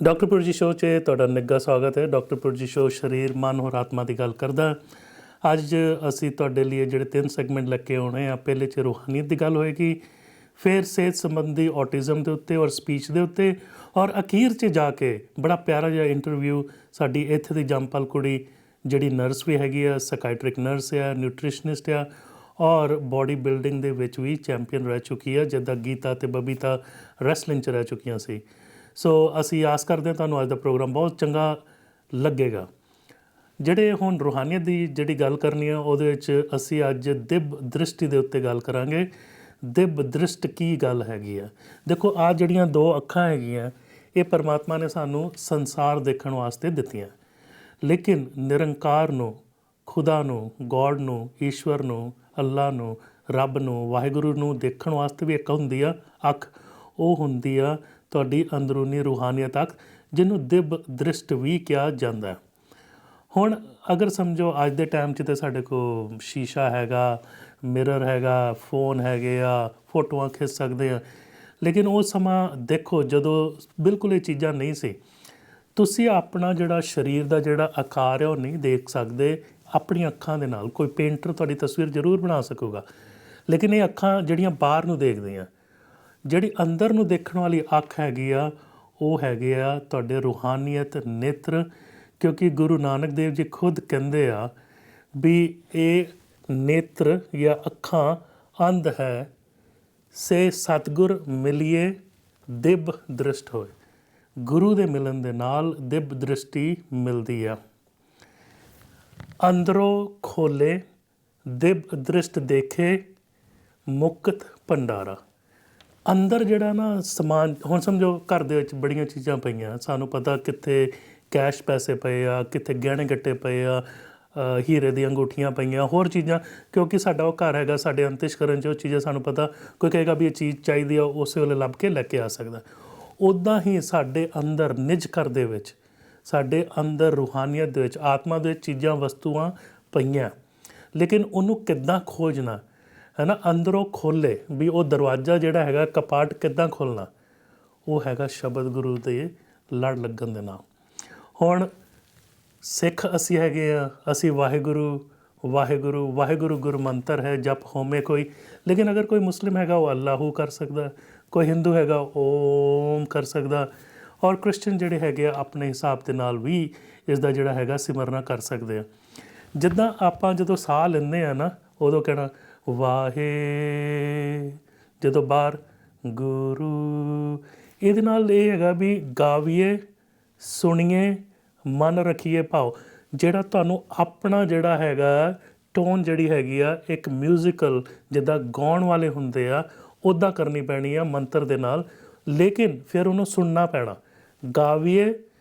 Doctor ਭੁਰਜੀ show 'ਚ ਤੁਹਾਡਾ ਨਿੱਘਾ ਸਵਾਗਤ ਹੈ। ਡਾਕਟਰ ਭੁਰਜੀ ਸ਼ੋਅ ਸਰੀਰ, ਮਨ ਔਰ ਆਤਮਾ ਦੀ ਗੱਲ ਕਰਦਾ। ਅੱਜ ਅਸੀਂ ਤੁਹਾਡੇ ਲਈ ਜਿਹੜੇ 3 ਸੈਗਮੈਂਟ ਲੈ ਕੇ ਆਉਣੇ ਆ। ਪਹਿਲੇ 'ਚ ਰੂਹਾਨੀਅਤ ਦੀ ਗੱਲ ਹੋਏਗੀ, ਫਿਰ ਸਿਹਤ ਸੰਬੰਧੀ ਔਟਿਜ਼ਮ ਦੇ ਉੱਤੇ ਔਰ ਸਪੀਚ ਦੇ ਉੱਤੇ, ਔਰ ਅਖੀਰ 'ਚ ਜਾ ਕੇ ਬੜਾ ਪਿਆਰਾ ਜਿਹਾ ਇੰਟਰਵਿਊ ਸਾਡੀ ਇੱਥੇ ਦੀ ਜੰਮਪਲ ਕੁੜੀ ਜਿਹੜੀ ਨਰਸ ਵੀ ਹੈਗੀ ਆ, ਸਾਈਕੈਟ੍ਰਿਕ ਨਰਸ ਆ, ਨਿਊਟ੍ਰੀਸ਼ਨਿਸਟ ਆ ਔਰ ਬੋਡੀ ਬਿਲਡਿੰਗ ਦੇ ਵਿੱਚ ਵੀ ਚੈਂਪੀਅਨ ਰਹਿ ਚੁੱਕੀ ਆ, ਜਿੱਦਾਂ ਗੀਤਾ ਅਤੇ ਬਬੀਤਾ ਰੈਸਲਿੰਗ 'ਚ ਰਹਿ ਚੁੱਕੀਆਂ ਸੀ। ਸੋ ਅਸੀਂ ਆਸ ਕਰਦੇ ਹਾਂ ਤੁਹਾਨੂੰ ਅੱਜ ਦਾ ਪ੍ਰੋਗਰਾਮ ਬਹੁਤ ਚੰਗਾ ਲੱਗੇਗਾ। ਜਿਹੜੇ ਹੁਣ ਰੂਹਾਨੀਅਤ ਦੀ ਜਿਹੜੀ ਗੱਲ ਕਰਨੀ ਆ, ਉਹਦੇ ਵਿੱਚ ਅਸੀਂ ਅੱਜ ਦਿਵ ਦ੍ਰਿਸ਼ਟੀ ਦੇ ਉੱਤੇ ਗੱਲ ਕਰਾਂਗੇ। ਦਿਵ ਦ੍ਰਿਸ਼ਟ ਕੀ ਗੱਲ ਹੈਗੀ ਆ? ਦੇਖੋ, ਆਹ ਜਿਹੜੀਆਂ 2 ਅੱਖਾਂ ਹੈਗੀਆਂ, ਇਹ ਪਰਮਾਤਮਾ ਨੇ ਸਾਨੂੰ ਸੰਸਾਰ ਦੇਖਣ ਵਾਸਤੇ ਦਿੱਤੀਆਂ, ਲੇਕਿਨ ਨਿਰੰਕਾਰ ਨੂੰ, ਖੁਦਾ ਨੂੰ, ਗੋਡ ਨੂੰ, ਈਸ਼ਵਰ ਨੂੰ, ਅੱਲਾ ਨੂੰ, ਰੱਬ ਨੂੰ, ਵਾਹਿਗੁਰੂ ਨੂੰ ਦੇਖਣ ਵਾਸਤੇ ਵੀ ਇੱਕ ਹੁੰਦੀ ਆ ਅੱਖ। ਉਹ ਹੁੰਦੀ ਆ ਤੁਹਾਡੀ ਅੰਦਰੂਨੀ ਰੂਹਾਨੀਅਤ ਅੱਖ, ਜਿਹਨੂੰ ਦਿਵ ਦ੍ਰਿਸ਼ਟ ਵੀ ਕਿਹਾ ਜਾਂਦਾ। ਹੁਣ ਅਗਰ ਸਮਝੋ ਅੱਜ ਦੇ ਟਾਈਮ 'ਚ ਤਾਂ ਸਾਡੇ ਕੋਲ ਸ਼ੀਸ਼ਾ ਹੈਗਾ, ਮਿਰਰ ਹੈਗਾ, ਫੋਨ ਹੈਗੇ ਆ, ਫੋਟੋਆਂ ਖਿੱਚ ਸਕਦੇ ਆ, ਲੇਕਿਨ ਉਹ ਸਮਾਂ ਦੇਖੋ ਜਦੋਂ ਬਿਲਕੁਲ ਇਹ ਚੀਜ਼ਾਂ ਨਹੀਂ ਸੀ। ਤੁਸੀਂ ਆਪਣਾ ਜਿਹੜਾ ਸਰੀਰ ਦਾ ਜਿਹੜਾ ਆਕਾਰ ਹੈ ਉਹ ਨਹੀਂ ਦੇਖ ਸਕਦੇ ਆਪਣੀਆਂ ਅੱਖਾਂ ਦੇ ਨਾਲ। ਕੋਈ ਪੇਂਟਰ ਤੁਹਾਡੀ ਤਸਵੀਰ ਜ਼ਰੂਰ ਬਣਾ ਸਕੂਗਾ, ਲੇਕਿਨ ਇਹ ਅੱਖਾਂ ਜਿਹੜੀਆਂ ਬਾਹਰ ਨੂੰ ਦੇਖਦੀਆਂ, ਜਿਹੜੀ ਅੰਦਰ ਨੂੰ ਦੇਖਣ ਵਾਲੀ ਅੱਖ ਹੈਗੀ ਆ, ਉਹ ਹੈਗੇ ਆ ਤੁਹਾਡੇ ਰੂਹਾਨੀਅਤ ਨੇਤਰ। ਕਿਉਂਕਿ ਗੁਰੂ ਨਾਨਕ ਦੇਵ ਜੀ ਖੁਦ ਕਹਿੰਦੇ ਆ ਵੀ ਇਹ ਨੇਤਰ ਜਾਂ ਅੱਖਾਂ ਅੰਧ ਹੈ, ਸੇ ਸਤਿਗੁਰ ਮਿਲੀਏ ਦਿਵ ਦ੍ਰਿਸ਼ਟ ਹੋਏ। ਗੁਰੂ ਦੇ ਮਿਲਣ ਦੇ ਨਾਲ ਦਿਵ ਦ੍ਰਿਸ਼ਟੀ ਮਿਲਦੀ ਆ। ਅੰਦਰੋਂ ਖੋਲੇ ਦਿਵ ਦ੍ਰਿਸ਼ਟ ਦੇਖੇ ਮੁਕਤ ਭੰਡਾਰਾ। ਅੰਦਰ ਜਿਹੜਾ ਨਾ ਸਮਾਨ, ਹੁਣ ਸਮਝੋ ਘਰ ਦੇ ਵਿੱਚ ਬੜੀਆਂ ਚੀਜ਼ਾਂ ਪਈਆਂ, ਸਾਨੂੰ ਪਤਾ ਕਿੱਥੇ ਕੈਸ਼ ਪੈਸੇ ਪਏ ਆ, ਕਿੱਥੇ ਗਹਿਣੇ ਗੱਟੇ ਪਏ ਆ, ਹੀਰੇ ਦੀਆਂ ਅੰਗੂਠੀਆਂ ਪਈਆਂ, ਹੋਰ ਚੀਜ਼ਾਂ, ਕਿਉਂਕਿ ਸਾਡਾ ਉਹ ਘਰ ਹੈਗਾ, ਸਾਡੇ ਅੰਤਿਸ਼ਕਰਨ 'ਚ ਉਹ ਚੀਜ਼ਾਂ ਸਾਨੂੰ ਪਤਾ। ਕੋਈ ਕਹੇਗਾ ਵੀ ਇਹ ਚੀਜ਼ ਚਾਹੀਦੀ ਆ, ਉਸੇ ਵੇਲੇ ਲੱਭ ਕੇ ਲੈ ਕੇ ਆ ਸਕਦਾ। ਉੱਦਾਂ ਹੀ ਸਾਡੇ ਅੰਦਰ ਨਿੱਜ ਘਰ ਦੇ ਵਿੱਚ, ਸਾਡੇ ਅੰਦਰ ਰੂਹਾਨੀਅਤ ਦੇ ਵਿੱਚ, ਆਤਮਾ ਦੇ ਵਿੱਚ ਚੀਜ਼ਾਂ, ਵਸਤੂਆਂ ਪਈਆਂ, ਲੇਕਿਨ ਉਹਨੂੰ ਕਿੱਦਾਂ ਖੋਜਣਾ ਹੈ ਨਾ, ਅੰਦਰੋਂ ਖੋਲ੍ਹੇ ਵੀ ਉਹ ਦਰਵਾਜ਼ਾ ਜਿਹੜਾ ਹੈਗਾ, ਕਪਾਟ ਕਿੱਦਾਂ ਖੋਲ੍ਹਣਾ, ਉਹ ਹੈਗਾ ਸ਼ਬਦ ਗੁਰੂ ਦੇ ਲੜ ਲੱਗਣ ਦੇ ਨਾਲ। ਹੁਣ ਸਿੱਖ ਅਸੀਂ ਹੈਗੇ ਆ, ਅਸੀਂ ਵਾਹਿਗੁਰੂ ਵਾਹਿਗੁਰੂ ਵਾਹਿਗੁਰੂ ਗੁਰੂ ਮੰਤਰ ਹੈ, ਜਪ ਹੋਮੇ ਕੋਈ, ਲੇਕਿਨ ਅਗਰ ਕੋਈ ਮੁਸਲਿਮ ਹੈਗਾ ਉਹ ਅੱਲਾਹੂ ਕਰ ਸਕਦਾ, ਕੋਈ ਹਿੰਦੂ ਹੈਗਾ ਓਮ ਕਰ ਸਕਦਾ, ਔਰ ਕ੍ਰਿਸਚਨ ਜਿਹੜੇ ਹੈਗੇ ਆ ਆਪਣੇ ਹਿਸਾਬ ਦੇ ਨਾਲ ਵੀ ਇਸ ਦਾ ਜਿਹੜਾ ਹੈਗਾ ਸਿਮਰਨਾ ਕਰ ਸਕਦੇ ਆ। ਜਿੱਦਾਂ ਆਪਾਂ ਜਦੋਂ ਸਾਹ ਲੈਂਦੇ ਆ ਨਾ, ਉਦੋਂ ਕਹਿਣਾ ਵਾਹੇ, ਜਦੋਂ ਬਾਹਰ ਗੁਰੂ। ਇਹਦੇ ਨਾਲ ਇਹ ਹੈਗਾ ਵੀ ਗਾਵੀਏ, ਸੁਣੀਏ, ਮਨ ਰੱਖੀਏ ਭਾਵ। ਜਿਹੜਾ ਤੁਹਾਨੂੰ ਆਪਣਾ ਜਿਹੜਾ ਹੈਗਾ ਟੋਨ ਜਿਹੜੀ ਹੈਗੀ ਆ, ਇੱਕ ਮਿਊਜ਼ੀਕਲ ਜਿੱਦਾਂ ਗਾਉਣ ਵਾਲੇ ਹੁੰਦੇ ਆ, ਉੱਦਾਂ ਕਰਨੀ ਪੈਣੀ ਆ ਮੰਤਰ ਦੇ ਨਾਲ, ਲੇਕਿਨ ਫਿਰ ਉਹਨੂੰ ਸੁਣਨਾ ਪੈਣਾ। ਗਾਵੀਏ,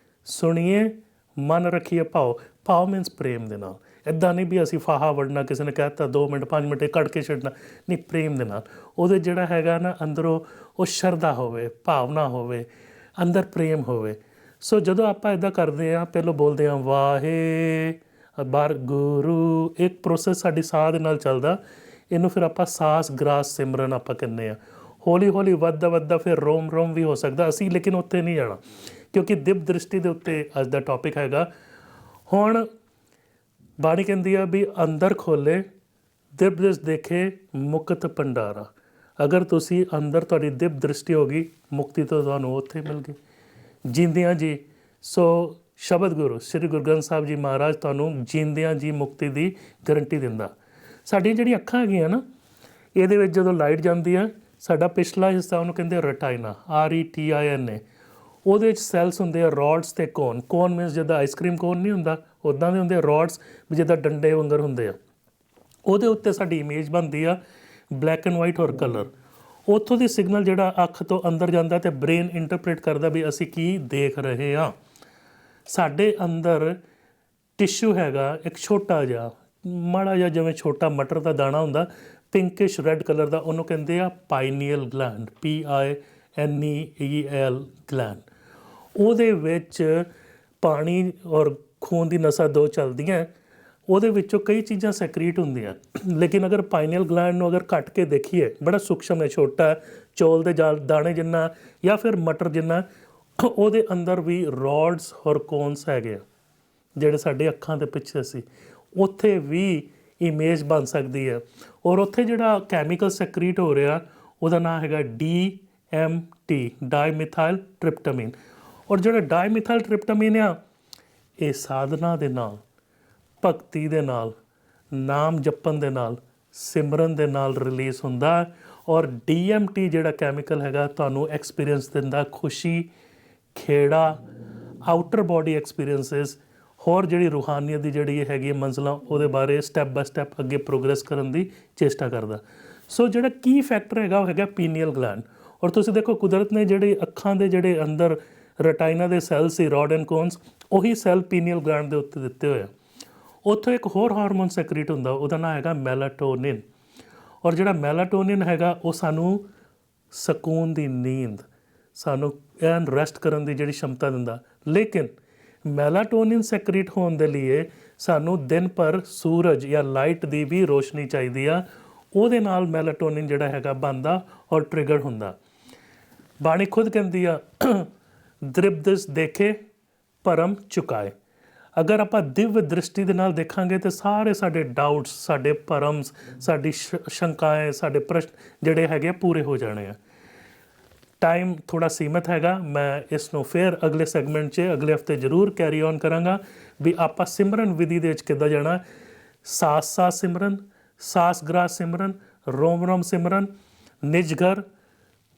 ਸੁਣੀਏ, ਮਨ ਰੱਖੀਏ ਭਾਵ। ਭਾਵ ਮੀਨਸ ਪ੍ਰੇਮ ਦੇ ਨਾਲ। ਇੱਦਾਂ ਨਹੀਂ ਵੀ ਅਸੀਂ ਫਾਹਾ ਵੜਨਾ, ਕਿਸੇ ਨੇ ਕਹਿ ਦਿੱਤਾ 2 ਮਿੰਟ 5 ਮਿੰਟ ਕੱਢ ਕੇ ਛੱਡਣਾ, ਨਹੀਂ, ਪ੍ਰੇਮ ਦੇ ਨਾਲ। ਉਹਦੇ ਜਿਹੜਾ ਹੈਗਾ ਨਾ ਅੰਦਰੋਂ ਉਹ ਸ਼ਰਧਾ ਹੋਵੇ, ਭਾਵਨਾ ਹੋਵੇ, ਅੰਦਰ ਪ੍ਰੇਮ ਹੋਵੇ। ਸੋ ਜਦੋਂ ਆਪਾਂ ਇੱਦਾਂ ਕਰਦੇ ਹਾਂ, ਪਹਿਲਾਂ ਬੋਲਦੇ ਹਾਂ ਵਾਹੇ, ਬਾਹਰ ਗੁਰੂ, ਇੱਕ ਪ੍ਰੋਸੈਸ ਸਾਡੀ ਸਾਹ ਦੇ ਨਾਲ ਚੱਲਦਾ। ਇਹਨੂੰ ਫਿਰ ਆਪਾਂ ਸਾਸ ਗ੍ਰਾਸ ਸਿਮਰਨ ਆਪਾਂ ਕਹਿੰਦੇ ਹਾਂ। ਹੌਲੀ ਹੌਲੀ ਵੱਧਦਾ ਵੱਧਦਾ ਫਿਰ ਰੋਮ ਰੋਮ ਵੀ ਹੋ ਸਕਦਾ ਅਸੀਂ, ਲੇਕਿਨ ਉੱਥੇ ਨਹੀਂ ਜਾਣਾ, ਕਿਉਂਕਿ ਦਿਵ ਦ੍ਰਿਸ਼ਟੀ ਦੇ ਉੱਤੇ ਅੱਜ ਦਾ ਟੌਪਿਕ ਹੈਗਾ। ਹੁਣ ਬਾਣੀ ਕਹਿੰਦੀ ਆ ਵੀ ਅੰਦਰ ਖੋਲੇ ਦਿਵ ਦ੍ਰਿਸ਼ਟ ਦੇਖੇ ਮੁਕਤ ਭੰਡਾਰਾ। ਅਗਰ ਤੁਸੀਂ ਅੰਦਰ ਤੁਹਾਡੀ ਦਿਵ ਦ੍ਰਿਸ਼ਟੀ ਹੋ ਗਈ, ਮੁਕਤੀ ਤੋਂ ਤੁਹਾਨੂੰ ਉੱਥੇ ਮਿਲ ਗਈ ਜੀਂਦਿਆਂ ਜੀ। ਸੋ ਸ਼ਬਦ ਗੁਰੂ ਸ੍ਰੀ ਗੁਰੂ ਗ੍ਰੰਥ ਸਾਹਿਬ ਜੀ ਮਹਾਰਾਜ ਤੁਹਾਨੂੰ ਜੀਂਦਿਆਂ ਜੀ ਮੁਕਤੀ ਦੀ ਗਰੰਟੀ ਦਿੰਦਾ। ਸਾਡੀਆਂ ਜਿਹੜੀਆਂ ਅੱਖਾਂ ਹੈਗੀਆਂ ਨਾ, ਇਹਦੇ ਵਿੱਚ ਜਦੋਂ ਲਾਈਟ ਜਾਂਦੀ ਆ, ਸਾਡਾ ਪਿਛਲਾ ਹਿੱਸਾ ਉਹਨੂੰ ਕਹਿੰਦੇ ਰਟਾਈਨਾ, RETINA। ਉਹਦੇ ਵਿੱਚ ਸੈਲਸ ਹੁੰਦੇ ਆ, ਰੋਡਸ ਅਤੇ ਕੋਨ। ਕੋਨ ਮੀਨਸ ਜਿੱਦਾਂ ਆਈਸਕ੍ਰੀਮ ਕੋਨ ਨਹੀਂ ਹੁੰਦਾ, ਉੱਦਾਂ ਦੇ ਹੁੰਦੇ ਰੋਡਸ ਵੀ ਜਿੱਦਾਂ ਡੰਡੇ ਵਾਂਗਰ ਹੁੰਦੇ ਆ। ਉਹਦੇ ਉੱਤੇ ਸਾਡੀ ਇਮੇਜ ਬਣਦੀ ਆ, ਬਲੈਕ ਐਂਡ ਵਾਈਟ ਔਰ ਕਲਰ। ਉੱਥੋਂ ਦੀ ਸਿਗਨਲ ਜਿਹੜਾ ਅੱਖ ਤੋਂ ਅੰਦਰ ਜਾਂਦਾ ਅਤੇ ਬ੍ਰੇਨ ਇੰਟਰਪ੍ਰੇਟ ਕਰਦਾ ਵੀ ਅਸੀਂ ਕੀ ਦੇਖ ਰਹੇ ਹਾਂ। ਸਾਡੇ ਅੰਦਰ ਟਿਸ਼ੂ ਹੈਗਾ ਇੱਕ ਛੋਟਾ ਜਿਹਾ, ਮਾੜਾ ਜਿਹਾ, ਜਿਵੇਂ ਛੋਟਾ ਮਟਰ ਦਾ ਦਾਣਾ ਹੁੰਦਾ, ਪਿੰਕਿਸ਼ ਰੈੱਡ ਕਲਰ ਦਾ, ਉਹਨੂੰ ਕਹਿੰਦੇ ਆ ਪਾਈਨੀਅਲ ਗਲੈਂਡ, PINEAL ਗਲੈਂਡ। ਉਹਦੇ ਵਿੱਚ ਪਾਣੀ ਔਰ ਖੂਨ ਦੀ ਨਸਾਂ 2 ਚੱਲਦੀਆਂ, ਉਹਦੇ ਵਿੱਚੋਂ ਕਈ ਚੀਜ਼ਾਂ ਸੈਕਰੀਟ ਹੁੰਦੀਆਂ। ਲੇਕਿਨ ਅਗਰ ਪਾਈਨੀਅਲ ਗਲੈਂਡ ਨੂੰ ਅਗਰ ਘੱਟ ਕੇ ਦੇਖੀਏ, ਬੜਾ ਸੂਖਸ਼ਮ ਹੈ, ਛੋਟਾ, ਚੌਲ ਦੇ ਦਾਣੇ ਜਿੰਨਾ ਜਾਂ ਫਿਰ ਮਟਰ ਜਿੰਨਾ, ਉਹਦੇ ਅੰਦਰ ਵੀ ਰੋਡਸ ਔਰ ਕੋਨਸ ਹੈਗੇ ਆ ਜਿਹੜੇ ਸਾਡੇ ਅੱਖਾਂ ਦੇ ਪਿੱਛੇ ਸੀ, ਉੱਥੇ ਵੀ ਇਮੇਜ ਬਣ ਸਕਦੀ ਹੈ। ਔਰ ਉੱਥੇ ਜਿਹੜਾ ਕੈਮੀਕਲ ਸੈਕਰੀਟ ਹੋ ਰਿਹਾ ਉਹਦਾ ਨਾਮ ਹੈਗਾ DMT, ਡਾਈਮਿਥਾਈਲ ਟ੍ਰਿਪਟਾਮੀਨ। ਔਰ ਜਿਹੜਾ ਡਾਈਮਿਥਾਈਲ ਟ੍ਰਿਪਟਾਮੀਨ ਆ, ਇਹ ਸਾਧਨਾ ਦੇ ਨਾਲ, ਭਗਤੀ ਦੇ ਨਾਲ, ਨਾਮ ਜਪਣ ਦੇ ਨਾਲ, ਸਿਮਰਨ ਦੇ ਨਾਲ ਰਿਲੀਜ਼ ਹੁੰਦਾ। ਔਰ DMT ਜਿਹੜਾ ਕੈਮੀਕਲ ਹੈਗਾ ਤੁਹਾਨੂੰ ਐਕਸਪੀਰੀਅੰਸ ਦਿੰਦਾ ਖੁਸ਼ੀ, ਖੇੜਾ, ਆਊਟਰ ਬੋਡੀ ਐਕਸਪੀਰੀਅੰਸਿਸ, ਹੋਰ ਜਿਹੜੀ ਰੂਹਾਨੀਅਤ ਦੀ ਜਿਹੜੀ ਹੈਗੀ ਮੰਜ਼ਲਾਂ ਉਹਦੇ ਬਾਰੇ ਸਟੈਪ ਬਾਏ ਸਟੈਪ ਅੱਗੇ ਪ੍ਰੋਗਰੈਸ ਕਰਨ ਦੀ ਚੇਸ਼ਟਾ ਕਰਦਾ। ਸੋ ਜਿਹੜਾ ਕੀ ਫੈਕਟਰ ਹੈਗਾ ਉਹ ਹੈਗਾ ਪੀਨੀਅਲ ਗਲੈਂਡ। ਔਰ ਤੁਸੀਂ ਦੇਖੋ ਕੁਦਰਤ ਨੇ ਜਿਹੜੇ ਅੱਖਾਂ ਦੇ ਜਿਹੜੇ ਅੰਦਰ ਰਟਾਈਨਾ ਦੇ cell C, road and cones, ਉਹੀ ਸੈੱਲ ਪੀਨੀਅਲ ਗਲੈਂਡ ਦੇ ਉੱਤੇ ਦਿੱਤੇ ਹੋਏ ਆ। ਉੱਥੋਂ ਇੱਕ ਹੋਰ ਹਾਰਮੋਨ ਸੈਕਰੀਟ ਹੁੰਦਾ, ਉਹਦਾ ਨਾਮ ਹੈਗਾ ਮੈਲਾਟੋਨਿਨ। ਔਰ ਜਿਹੜਾ ਮੈਲਾਟੋਨਿਨ ਹੈਗਾ ਉਹ ਸਾਨੂੰ ਸਕੂਨ ਦੀ ਨੀਂਦ, ਸਾਨੂੰ ਐਨ ਰੈਸਟ ਕਰਨ ਦੀ ਜਿਹੜੀ ਸ਼ਮਤਾ ਦਿੰਦਾ। ਲੇਕਿਨ ਮੈਲਾਟੋਨਿਨ ਸੈਕਰੀਟ ਹੋਣ ਦੇ ਲਈ ਸਾਨੂੰ ਦਿਨ ਭਰ ਸੂਰਜ ਜਾਂ ਲਾਈਟ ਦੀ ਵੀ ਰੋਸ਼ਨੀ ਚਾਹੀਦੀ ਆ, ਉਹਦੇ ਨਾਲ ਮੈਲਾਟੋਨਿਨ ਜਿਹੜਾ ਹੈਗਾ ਬਣਦਾ ਔਰ ਟ੍ਰਿਗਰ ਹੁੰਦਾ। ਬਾਣੀ ਖੁਦ ਕਹਿੰਦੀ ਆ ਦ੍ਰਿਬਦਿਸ ਦੇਖੇ ਭਰਮ ਚੁਕਾਏ। ਅਗਰ ਆਪਾਂ ਦਿਵ ਦ੍ਰਿਸ਼ਟੀ ਦੇ ਨਾਲ ਦੇਖਾਂਗੇ ਤਾਂ ਸਾਰੇ ਸਾਡੇ ਡਾਊਟਸ, ਸਾਡੇ ਭਰਮਸ, ਸਾਡੀ ਸ਼ੰਕਾएं, ਸਾਡੇ ਪ੍ਰਸ਼ਨ ਜਿਹੜੇ ਹੈਗੇ ਪੂਰੇ ਹੋ ਜਾਣੇ ਆ। ਟਾਈਮ ਥੋੜ੍ਹਾ ਸੀਮਤ ਹੈਗਾ, ਮੈਂ ਇਸ ਨੂੰ ਫਿਰ ਅਗਲੇ ਸੈਗਮੈਂਟ 'ਚ ਅਗਲੇ ਹਫਤੇ ਜ਼ਰੂਰ ਕੈਰੀ ਔਨ ਕਰਾਂਗਾ ਵੀ ਆਪਾਂ ਸਿਮਰਨ ਵਿਧੀ ਦੇ ਵਿੱਚ ਕਿੱਦਾਂ ਜਾਣਾ। ਸਾਸ ਸਾਸ ਸਿਮਰਨ, ਸਾਸ ਗ੍ਰਾਸ ਸਿਮਰਨ, ਰੋਮ ਰੋਮ ਸਿਮਰਨ, ਨਿਜ ਘਰ,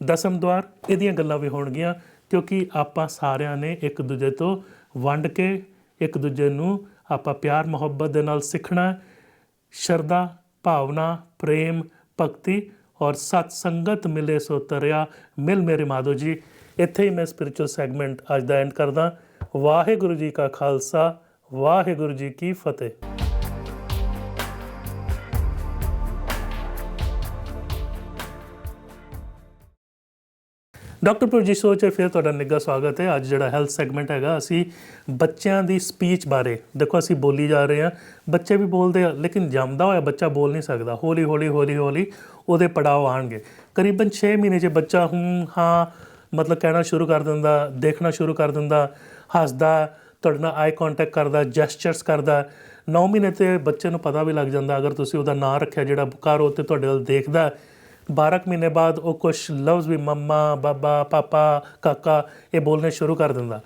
ਦਸਮ ਦੁਆਰ, ਇਹਦੀਆਂ ਗੱਲਾਂ ਵੀ ਹੋਣਗੀਆਂ ਕਿਉਂਕਿ ਆਪਾਂ ਸਾਰਿਆਂ ਨੇ ਇੱਕ ਦੂਜੇ ਤੋਂ ਵੰਡ ਕੇ ਇੱਕ ਦੂਜੇ ਨੂੰ ਆਪਾਂ ਪਿਆਰ ਮੁਹੱਬਤ ਦੇ ਨਾਲ ਸਿੱਖਣਾ। ਸ਼ਰਧਾ, ਭਾਵਨਾ, ਪ੍ਰੇਮ, ਭਗਤੀ ਔਰ ਸਤ ਸੰਗਤ ਮਿਲੇ ਸੋ ਤਰਿਆ ਮਿਲ ਮੇਰੇ ਮਾਧੋ ਜੀ। ਇੱਥੇ ਹੀ ਮੈਂ ਸਪਿਰਿਚੁਅਲ ਸੈਗਮੈਂਟ ਅੱਜ ਦਾ ਐਂਡ ਕਰਦਾ। ਵਾਹਿਗੁਰੂ ਜੀ ਕਾ ਖਾਲਸਾ, ਵਾਹਿਗੁਰੂ ਜੀ ਕੀ ਫਤਿਹ। ਡਾਕਟਰ ਭੁਰਜੀ ਸ਼ੋਅ 'ਚ ਫਿਰ ਤੁਹਾਡਾ ਨਿੱਘਾ ਸਵਾਗਤ ਹੈ। ਅੱਜ ਜਿਹੜਾ ਹੈਲਥ ਸੈਗਮੈਂਟ ਹੈਗਾ, ਅਸੀਂ ਬੱਚਿਆਂ ਦੀ ਸਪੀਚ ਬਾਰੇ, ਦੇਖੋ ਅਸੀਂ ਬੋਲੀ ਜਾ ਰਹੇ ਹਾਂ, ਬੱਚੇ ਵੀ ਬੋਲਦੇ ਆ, ਲੇਕਿਨ ਜੰਮਦਾ ਹੋਇਆ ਬੱਚਾ ਬੋਲ ਨਹੀਂ ਸਕਦਾ। ਹੌਲੀ ਹੌਲੀ ਹੌਲੀ ਹੌਲੀ ਉਹਦੇ ਪੜਾਅ ਆਉਣਗੇ। ਕਰੀਬਨ 6 ਮਹੀਨੇ 'ਚ ਬੱਚਾ ਹਾਂ ਮਤਲਬ ਕਹਿਣਾ ਸ਼ੁਰੂ ਕਰ ਦਿੰਦਾ, ਦੇਖਣਾ ਸ਼ੁਰੂ ਕਰ ਦਿੰਦਾ, ਹੱਸਦਾ, ਤੁਹਾਡੇ ਨਾਲ ਆਈ ਕੌਂਟੈਕਟ ਕਰਦਾ, ਜੈਸਚਰਸ ਕਰਦਾ। 9 ਮਹੀਨੇ 'ਤੇ ਬੱਚੇ ਨੂੰ ਪਤਾ ਵੀ ਲੱਗ ਜਾਂਦਾ, ਅਗਰ ਤੁਸੀਂ ਉਹਦਾ ਨਾਂ ਰੱਖਿਆ ਜਿਹੜਾ ਬੁਕਾਰ ਉਹ 'ਤੇ ਤੁਹਾਡੇ ਵੱਲ ਦੇਖਦਾ। 12 ਮਹੀਨੇ ਬਾਅਦ ਉਹ ਕੁਛ ਲਫ਼ਜ਼ ਵੀ ਮੰਮਾ, ਬਾਬਾ, ਪਾਪਾ, ਕਾਕਾ ਇਹ ਬੋਲਣੇ ਸ਼ੁਰੂ ਕਰ ਦਿੰਦਾ।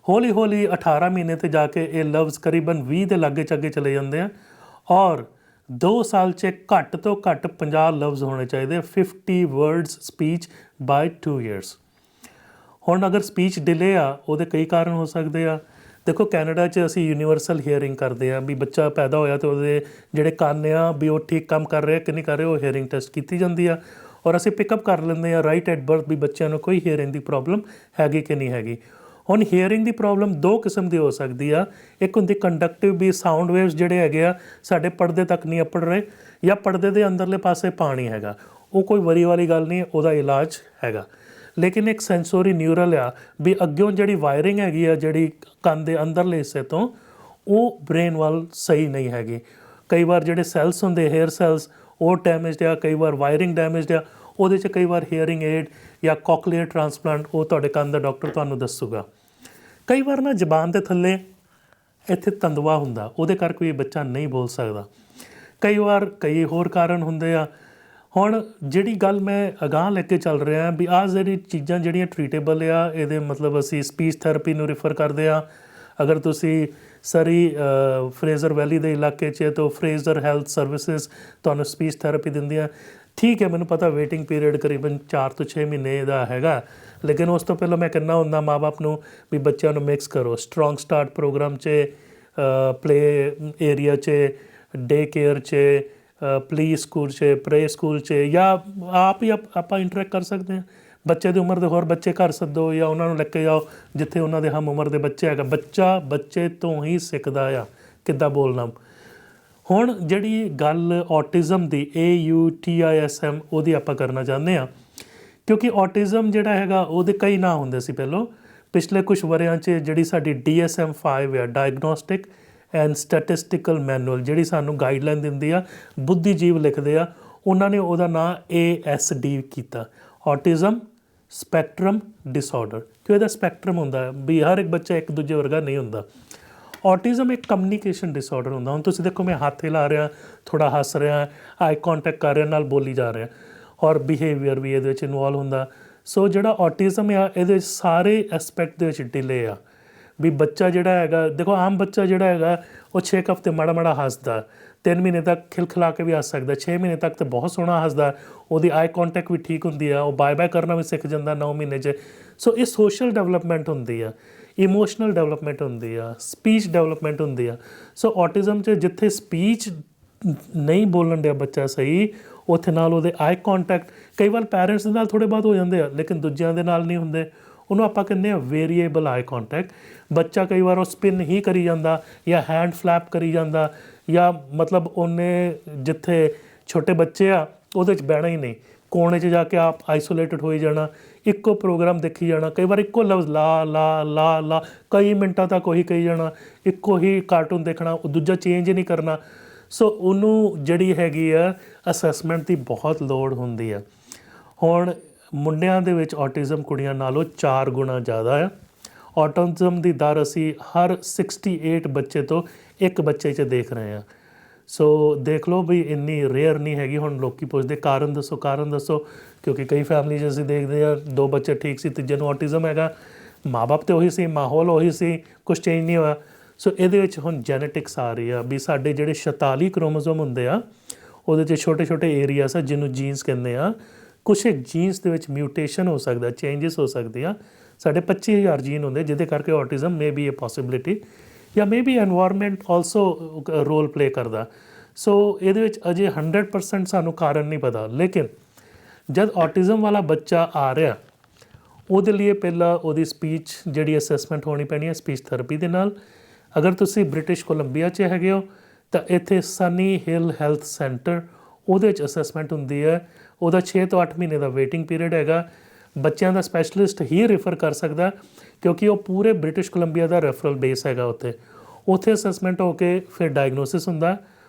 ਹੌਲੀ ਹੌਲੀ 18 ਮਹੀਨੇ 'ਤੇ ਜਾ ਕੇ ਇਹ ਲਫ਼ਜ਼ ਕਰੀਬਨ 20 ਦੇ ਲਾਗੇ ਚੱਗੇ ਚਲੇ ਜਾਂਦੇ ਆ। ਔਰ 2 ਸਾਲ 'ਚ ਘੱਟ ਤੋਂ ਘੱਟ 50 ਲਫ਼ਜ਼ ਹੋਣੇ ਚਾਹੀਦੇ, 50 ਵਰਡਸ ਸਪੀਚ ਬਾਏ 2 years। ਹੁਣ ਅਗਰ ਸਪੀਚ ਡਿਲੇ ਆ, ਉਹਦੇ ਕਈ ਕਾਰਨ ਹੋ ਸਕਦੇ ਆ। ਦੇਖੋ ਕੈਨੇਡਾ 'ਚ ਅਸੀਂ ਯੂਨੀਵਰਸਲ ਹੀਅਰਿੰਗ ਕਰਦੇ ਹਾਂ ਵੀ ਬੱਚਾ ਪੈਦਾ ਹੋਇਆ ਅਤੇ ਉਹਦੇ ਜਿਹੜੇ ਕੰਨ ਆ ਵੀ ਉਹ ਠੀਕ ਕੰਮ ਕਰ ਰਹੇ ਕਿ ਨਹੀਂ ਕਰ ਰਹੇ, ਉਹ ਹੀਅਰਿੰਗ ਟੈਸਟ ਕੀਤੀ ਜਾਂਦੀ ਆ। ਔਰ ਅਸੀਂ ਪਿਕਅਪ ਕਰ ਲੈਂਦੇ ਹਾਂ ਰਾਈਟ ਐਟ ਬਰਥ ਵੀ ਬੱਚਿਆਂ ਨੂੰ ਕੋਈ ਹੀਅਰਿੰਗ ਦੀ ਪ੍ਰੋਬਲਮ ਹੈਗੀ ਕਿ ਨਹੀਂ ਹੈਗੀ। ਹੁਣ ਹੀਅਰਿੰਗ ਦੀ ਪ੍ਰੋਬਲਮ 2 ਕਿਸਮ ਦੀ ਹੋ ਸਕਦੀ ਆ। ਇੱਕ ਹੁੰਦੀ ਕੰਡਕਟਿਵ ਵੀ, ਸਾਊਂਡ ਵੇਵਸ ਜਿਹੜੇ ਹੈਗੇ ਆ ਸਾਡੇ ਪਰਦੇ ਤੱਕ ਨਹੀਂ ਅੱਪੜ ਰਹੇ, ਜਾਂ ਪਰਦੇ ਦੇ ਅੰਦਰਲੇ ਪਾਸੇ ਪਾਣੀ ਹੈਗਾ। ਉਹ ਕੋਈ ਵਰੀ ਵਾਲੀ ਗੱਲ ਨਹੀਂ, ਉਹਦਾ ਇਲਾਜ ਹੈਗਾ। ਲੇਕਿਨ ਇੱਕ ਸੈਂਸੋਰੀ ਨਿਊਰਲ ਆ ਵੀ ਅੱਗਿਓਂ ਜਿਹੜੀ ਵਾਇਰਿੰਗ ਹੈਗੀ ਆ ਜਿਹੜੀ ਕੰਨ ਦੇ ਅੰਦਰਲੇ ਹਿੱਸੇ ਤੋਂ, ਉਹ ਬ੍ਰੇਨ ਵੱਲ ਸਹੀ ਨਹੀਂ ਹੈਗੀ। ਕਈ ਵਾਰ ਜਿਹੜੇ ਸੈਲਸ ਹੁੰਦੇ ਹੇਅਰ ਸੈਲਸ ਉਹ ਡੈਮੇਜਡ ਆ, ਕਈ ਵਾਰ ਵਾਇਰਿੰਗ ਡੈਮੇਜਡ ਆ। ਉਹਦੇ 'ਚ ਕਈ ਵਾਰ ਹੀਅਰਿੰਗ ਏਡ ਜਾਂ ਕੋਕਲੀਅਰ ਟ੍ਰਾਂਸਪਲਾਂਟ ਉਹ ਤੁਹਾਡੇ ਕੰਨ ਦਾ ਡਾਕਟਰ ਤੁਹਾਨੂੰ ਦੱਸੂਗਾ। ਕਈ ਵਾਰ ਨਾ ਜ਼ਬਾਨ ਦੇ ਥੱਲੇ ਇੱਥੇ ਤੰਦਵਾ ਹੁੰਦਾ, ਉਹਦੇ ਕਰਕੇ ਵੀ ਬੱਚਾ ਨਹੀਂ ਬੋਲ ਸਕਦਾ। ਕਈ ਵਾਰ ਕਈ ਹੋਰ ਕਾਰਨ ਹੁੰਦੇ ਆ। ਹੁਣ ਜਿਹੜੀ ਗੱਲ ਮੈਂ ਅਗਾਂਹ ਲੈ ਕੇ ਚੱਲ ਰਿਹਾ ਵੀ ਆਹ ਜਿਹੜੀ ਚੀਜ਼ਾਂ ਜਿਹੜੀਆਂ ਟਰੀਟੇਬਲ ਆ, ਇਹਦੇ ਮਤਲਬ ਅਸੀਂ ਸਪੀਚ ਥੈਰੇਪੀ ਨੂੰ ਰੈਫਰ ਕਰਦੇ ਆ। ਅਗਰ ਤੁਸੀਂ ਸਰੀ ਫਰੇਜ਼ਰ ਵੈਲੀ ਦੇ ਇਲਾਕੇ 'ਚ ਤਾਂ ਫਰੇਜ਼ਰ ਹੈਲਥ ਸਰਵਿਸਿਜ਼ ਤੁਹਾਨੂੰ ਸਪੀਚ ਥੈਰੇਪੀ ਦਿੰਦੀਆਂ। ਠੀਕ ਹੈ, ਮੈਨੂੰ ਪਤਾ ਵੇਟਿੰਗ ਪੀਰੀਅਡ ਕਰੀਬਨ 4 ਤੋਂ 6 ਮਹੀਨੇ ਦਾ ਹੈਗਾ, ਲੇਕਿਨ ਉਸ ਤੋਂ ਪਹਿਲਾਂ ਮੈਂ ਕਹਿੰਦਾ ਹੁੰਦਾ ਮਾਂ ਬਾਪ ਨੂੰ ਵੀ ਬੱਚਿਆਂ ਨੂੰ ਮਿਕਸ ਕਰੋ ਸਟਰੋਂਗ ਸਟਾਰਟ ਪ੍ਰੋਗਰਾਮ 'ਚ, ਪਲੇ ਏਰੀਆ 'ਚ, ਡੇ ਕੇਅਰ 'ਚ, ਪਲੀ ਸਕੂਲ 'ਚ, ਪ੍ਰੇ ਸਕੂਲ 'ਚ, ਜਾਂ ਆਪ ਹੀ ਆਪਾਂ ਇੰਟਰੈਕਟ ਕਰ ਸਕਦੇ ਹਾਂ। ਬੱਚੇ ਦੀ ਉਮਰ ਦੇ ਹੋਰ ਬੱਚੇ ਘਰ ਸੱਦੋ ਜਾਂ ਉਹਨਾਂ ਨੂੰ ਲੈ ਕੇ ਜਾਓ ਜਿੱਥੇ ਉਹਨਾਂ ਦੇ ਹਮ ਉਮਰ ਦੇ ਬੱਚੇ ਹੈਗਾ। ਬੱਚਾ ਬੱਚੇ ਤੋਂ ਹੀ ਸਿੱਖਦਾ ਆ ਕਿੱਦਾਂ ਬੋਲਣਾ। ਹੁਣ ਜਿਹੜੀ ਗੱਲ ਔਟਿਜ਼ਮ ਦੀ AUTISM ਉਹਦੀ ਆਪਾਂ ਕਰਨਾ ਚਾਹੁੰਦੇ ਹਾਂ, ਕਿਉਂਕਿ ਔਟਿਜ਼ਮ ਜਿਹੜਾ ਹੈਗਾ ਉਹਦੇ ਕਈ ਨਾਂ ਹੁੰਦੇ ਸੀ ਪਹਿਲੋਂ। ਪਿਛਲੇ ਕੁਛ ਵਰ੍ਹਿਆਂ 'ਚ ਜਿਹੜੀ ਸਾਡੀ DSM-5 ਆ, ਡਾਇਗਨੋਸਟਿਕ ਐਂਡ ਸਟੈਟਿਸਟੀਕਲ ਮੈਨੂਅਲ, ਜਿਹੜੀ ਸਾਨੂੰ ਗਾਈਡਲਾਈਨ ਦਿੰਦੀ ਆ, ਬੁੱਧੀਜੀਵ ਲਿਖਦੇ ਆ, ਉਹਨਾਂ ਨੇ ਉਹਦਾ ਨਾਂ ASD ਕੀਤਾ, ਔਟਿਜ਼ਮ ਸਪੈਕਟਰਮ ਡਿਸਆਰਡਰ, ਕਿ ਇਹਦਾ ਸਪੈਕਟਰਮ ਹੁੰਦਾ ਵੀ ਹਰ ਇੱਕ ਬੱਚਾ ਇੱਕ ਦੂਜੇ ਵਰਗਾ ਨਹੀਂ ਹੁੰਦਾ। ਔਟਿਜ਼ਮ ਇੱਕ ਕਮਿਊਨੀਕੇਸ਼ਨ ਡਿਸਆਰਡਰ ਹੁੰਦਾ। ਹੁਣ ਤੁਸੀਂ ਦੇਖੋ, ਮੈਂ ਹੱਥ ਹਿਲਾ ਰਿਹਾ, ਥੋੜ੍ਹਾ ਹੱਸ ਰਿਹਾ, ਆਈ ਕੌਂਟੈਕਟ ਕਰ ਰਿਹਾ, ਨਾਲ ਬੋਲੀ ਜਾ ਰਿਹਾ, ਔਰ ਬਿਹੇਵੀਅਰ ਵੀ ਇਹਦੇ ਵਿੱਚ ਇਨਵੋਲਵ ਹੁੰਦਾ। ਸੋ ਜਿਹੜਾ ਔਟਿਜ਼ਮ ਆ, ਇਹਦੇ ਵਿੱਚ ਸਾਰੇ ਐਸਪੈਕਟ ਦੇ ਵਿੱਚ ਡਿਲੇ ਆ। ਵੀ ਬੱਚਾ ਜਿਹੜਾ ਹੈਗਾ, ਦੇਖੋ ਆਮ ਬੱਚਾ ਜਿਹੜਾ ਹੈਗਾ ਉਹ 6 ਹਫ਼ਤੇ ਮਾੜਾ ਮਾੜਾ ਹੱਸਦਾ, 3 ਮਹੀਨੇ ਤੱਕ ਖਿਲਖਿਲਾ ਕੇ ਵੀ ਹੱਸ ਸਕਦਾ, 6 ਮਹੀਨੇ ਤੱਕ ਤਾਂ ਬਹੁਤ ਸੋਹਣਾ ਹੱਸਦਾ, ਉਹਦੀ ਆਈ ਕੌਂਟੈਕਟ ਵੀ ਠੀਕ ਹੁੰਦੀ ਆ, ਉਹ ਬਾਏ ਬਾਏ ਕਰਨਾ ਵੀ ਸਿੱਖ ਜਾਂਦਾ 9 ਮਹੀਨੇ 'ਚ। ਸੋ ਇਹ ਸੋਸ਼ਲ ਡਿਵੈਲਪਮੈਂਟ ਹੁੰਦੀ ਆ, ਇਮੋਸ਼ਨਲ ਡਿਵੈਲਪਮੈਂਟ ਹੁੰਦੀ ਆ, ਸਪੀਚ ਡਿਵੈਲਪਮੈਂਟ ਹੁੰਦੀ ਆ। ਸੋ ਔਟਿਜ਼ਮ 'ਚ ਜਿੱਥੇ ਸਪੀਚ ਨਹੀਂ ਬੋਲਣ ਡਿਆ ਬੱਚਾ ਸਹੀ, ਉੱਥੇ ਨਾਲ ਉਹਦੇ ਆਈ ਕੌਂਟੈਕਟ ਕਈ ਵਾਰ ਪੈਰੈਂਟਸ ਦੇ ਨਾਲ ਥੋੜ੍ਹੇ ਬਹੁਤ ਹੋ ਜਾਂਦੇ ਆ, ਲੇਕਿਨ ਦੂਜਿਆਂ ਦੇ ਨਾਲ ਨਹੀਂ ਹੁੰਦੇ। ਉਹਨੂੰ ਆਪਾਂ ਕਹਿੰਦੇ ਹਾਂ ਵੇਰੀਏਬਲ ਆਈ ਕੌਂਟੈਕਟ। ਬੱਚਾ ਕਈ ਵਾਰ ਉਹ ਸਪਿਨ ਹੀ ਕਰੀ ਜਾਂਦਾ, ਜਾਂ ਹੈਂਡ ਫਲੈਪ ਕਰੀ ਜਾਂਦਾ, ਜਾਂ ਮਤਲਬ ਉਹਨੇ ਜਿੱਥੇ ਛੋਟੇ ਬੱਚੇ ਆ ਉਹਦੇ 'ਚ ਬਹਿਣਾ ਹੀ ਨਹੀਂ, ਕੋਨੇ 'ਚ ਜਾ ਕੇ ਆਪ ਆਈਸੋਲੇਟਡ ਹੋਈ ਜਾਣਾ, ਇੱਕੋ ਪ੍ਰੋਗਰਾਮ ਦੇਖੀ ਜਾਣਾ, ਕਈ ਵਾਰ ਇੱਕੋ ਲਫ਼ਜ਼ ਲਾ ਲਾ ਲਾ ਲਾ ਕਈ ਮਿੰਟਾਂ ਤੱਕ ਉਹੀ ਕਹੀ ਜਾਣਾ, ਇੱਕੋ ਹੀ ਕਾਰਟੂਨ ਦੇਖਣਾ, ਉਹ ਦੂਜਾ ਚੇਂਜ ਹੀ ਨਹੀਂ ਕਰਨਾ। ਸੋ ਉਹਨੂੰ ਜਿਹੜੀ ਹੈਗੀ ਆ ਅਸੈਸਮੈਂਟ ਦੀ ਬਹੁਤ ਲੋੜ ਹੁੰਦੀ ਆ। ਹੁਣ ਮੁੰਡਿਆਂ ਦੇ ਵਿੱਚ ਔਟਿਜ਼ਮ ਕੁੜੀਆਂ ਨਾਲੋਂ 4 ਗੁਣਾ ਜ਼ਿਆਦਾ ਆ। ਔਟਿਜ਼ਮ ਦੀ ਦਰ ਅਸੀਂ ਹਰ 68 ਬੱਚੇ ਤੋਂ ਇੱਕ ਬੱਚੇ 'ਚ ਦੇਖ ਰਹੇ ਹਾਂ। ਸੋ ਦੇਖ ਲਓ ਵੀ ਇੰਨੀ ਰੇਅਰ ਨਹੀਂ ਹੈਗੀ। ਹੁਣ ਲੋਕ ਪੁੱਛਦੇ ਕਾਰਨ ਦੱਸੋ, ਕਾਰਨ ਦੱਸੋ, ਕਿਉਂਕਿ ਕਈ ਫੈਮਿਲੀ 'ਚ ਅਸੀਂ ਦੇਖਦੇ ਹਾਂ 2 ਬੱਚੇ ਠੀਕ ਸੀ, ਤੀਜੇ ਨੂੰ ਔਟਿਜ਼ਮ ਹੈਗਾ। ਮਾਂ ਬਾਪ ਤਾਂ ਉਹੀ ਸੀ, ਮਾਹੌਲ ਉਹੀ ਸੀ, ਕੁਛ ਚੇਂਜ ਨਹੀਂ ਹੋਇਆ। ਸੋ ਇਹਦੇ ਵਿੱਚ ਹੁਣ ਜੈਨੇਟਿਕਸ ਆ ਰਹੀ ਆ ਵੀ ਸਾਡੇ ਜਿਹੜੇ 46 ਕ੍ਰੋਮੋਸੋਮ ਹੁੰਦੇ ਆ, ਉਹਦੇ 'ਚ ਛੋਟੇ ਛੋਟੇ ਏਰੀਆਸ ਆ ਜਿਹਨੂੰ ਜੀਨਸ ਕਹਿੰਦੇ ਆ। ਕੁਛ ਇੱਕ ਜੀਨਸ ਦੇ ਵਿੱਚ ਮਿਊਟੇਸ਼ਨ ਹੋ ਸਕਦਾ, ਚੇਂਜਸ ਹੋ ਸਕਦੀ ਆ। ਸਾਡੇ 25,000 ਜੀਨ ਹੁੰਦੇ ਜਿਹਦੇ ਕਰਕੇ autism may be a possibility, ਜਾਂ may be environment also role play ਕਰਦਾ। ਸੋ ਇਹਦੇ ਵਿੱਚ ਅਜੇ 100% ਸਾਨੂੰ ਕਾਰਨ ਨਹੀਂ ਪਤਾ। ਲੇਕਿਨ ਜਦ ਔਟਿਜ਼ਮ ਵਾਲਾ ਬੱਚਾ ਆ ਰਿਹਾ, ਉਹਦੇ ਲਈ ਪਹਿਲਾਂ ਉਹਦੀ ਸਪੀਚ ਜਿਹੜੀ ਅਸੈਸਮੈਂਟ ਹੋਣੀ ਪੈਣੀ ਹੈ ਸਪੀਚ ਥੈਰੇਪੀ ਦੇ ਨਾਲ। ਅਗਰ ਤੁਸੀਂ ਬ੍ਰਿਟਿਸ਼ ਕੋਲੰਬੀਆ 'ਚ ਹੈਗੇ ਹੋ ਤਾਂ ਇੱਥੇ ਸਨੀ ਹਿਲ ਹੈਲਥ ਸੈਂਟਰ, ਉਹਦੇ 'ਚ ਅਸੈਸਮੈਂਟ ਹੁੰਦੀ ਹੈ। ਉਹਦਾ 6 ਤੋਂ 8 ਮਹੀਨੇ ਦਾ ਵੇਟਿੰਗ ਪੀਰੀਅਡ ਹੈਗਾ। ਬੱਚਿਆਂ ਦਾ ਸਪੈਸ਼ਲਿਸਟ ਹੀ ਰੈਫਰ ਕਰ ਸਕਦਾ, ਕਿਉਂਕਿ ਉਹ ਪੂਰੇ ਬ੍ਰਿਟਿਸ਼ ਕੋਲੰਬੀਆ ਦਾ ਰੈਫਰਲ ਬੇਸ ਹੈਗਾ ਉੱਥੇ ਅਸੈਸਮੈਂਟ ਹੋ ਕੇ ਫਿਰ ਡਾਇਗਨੋਸਿਸ ਹੁੰਦਾ।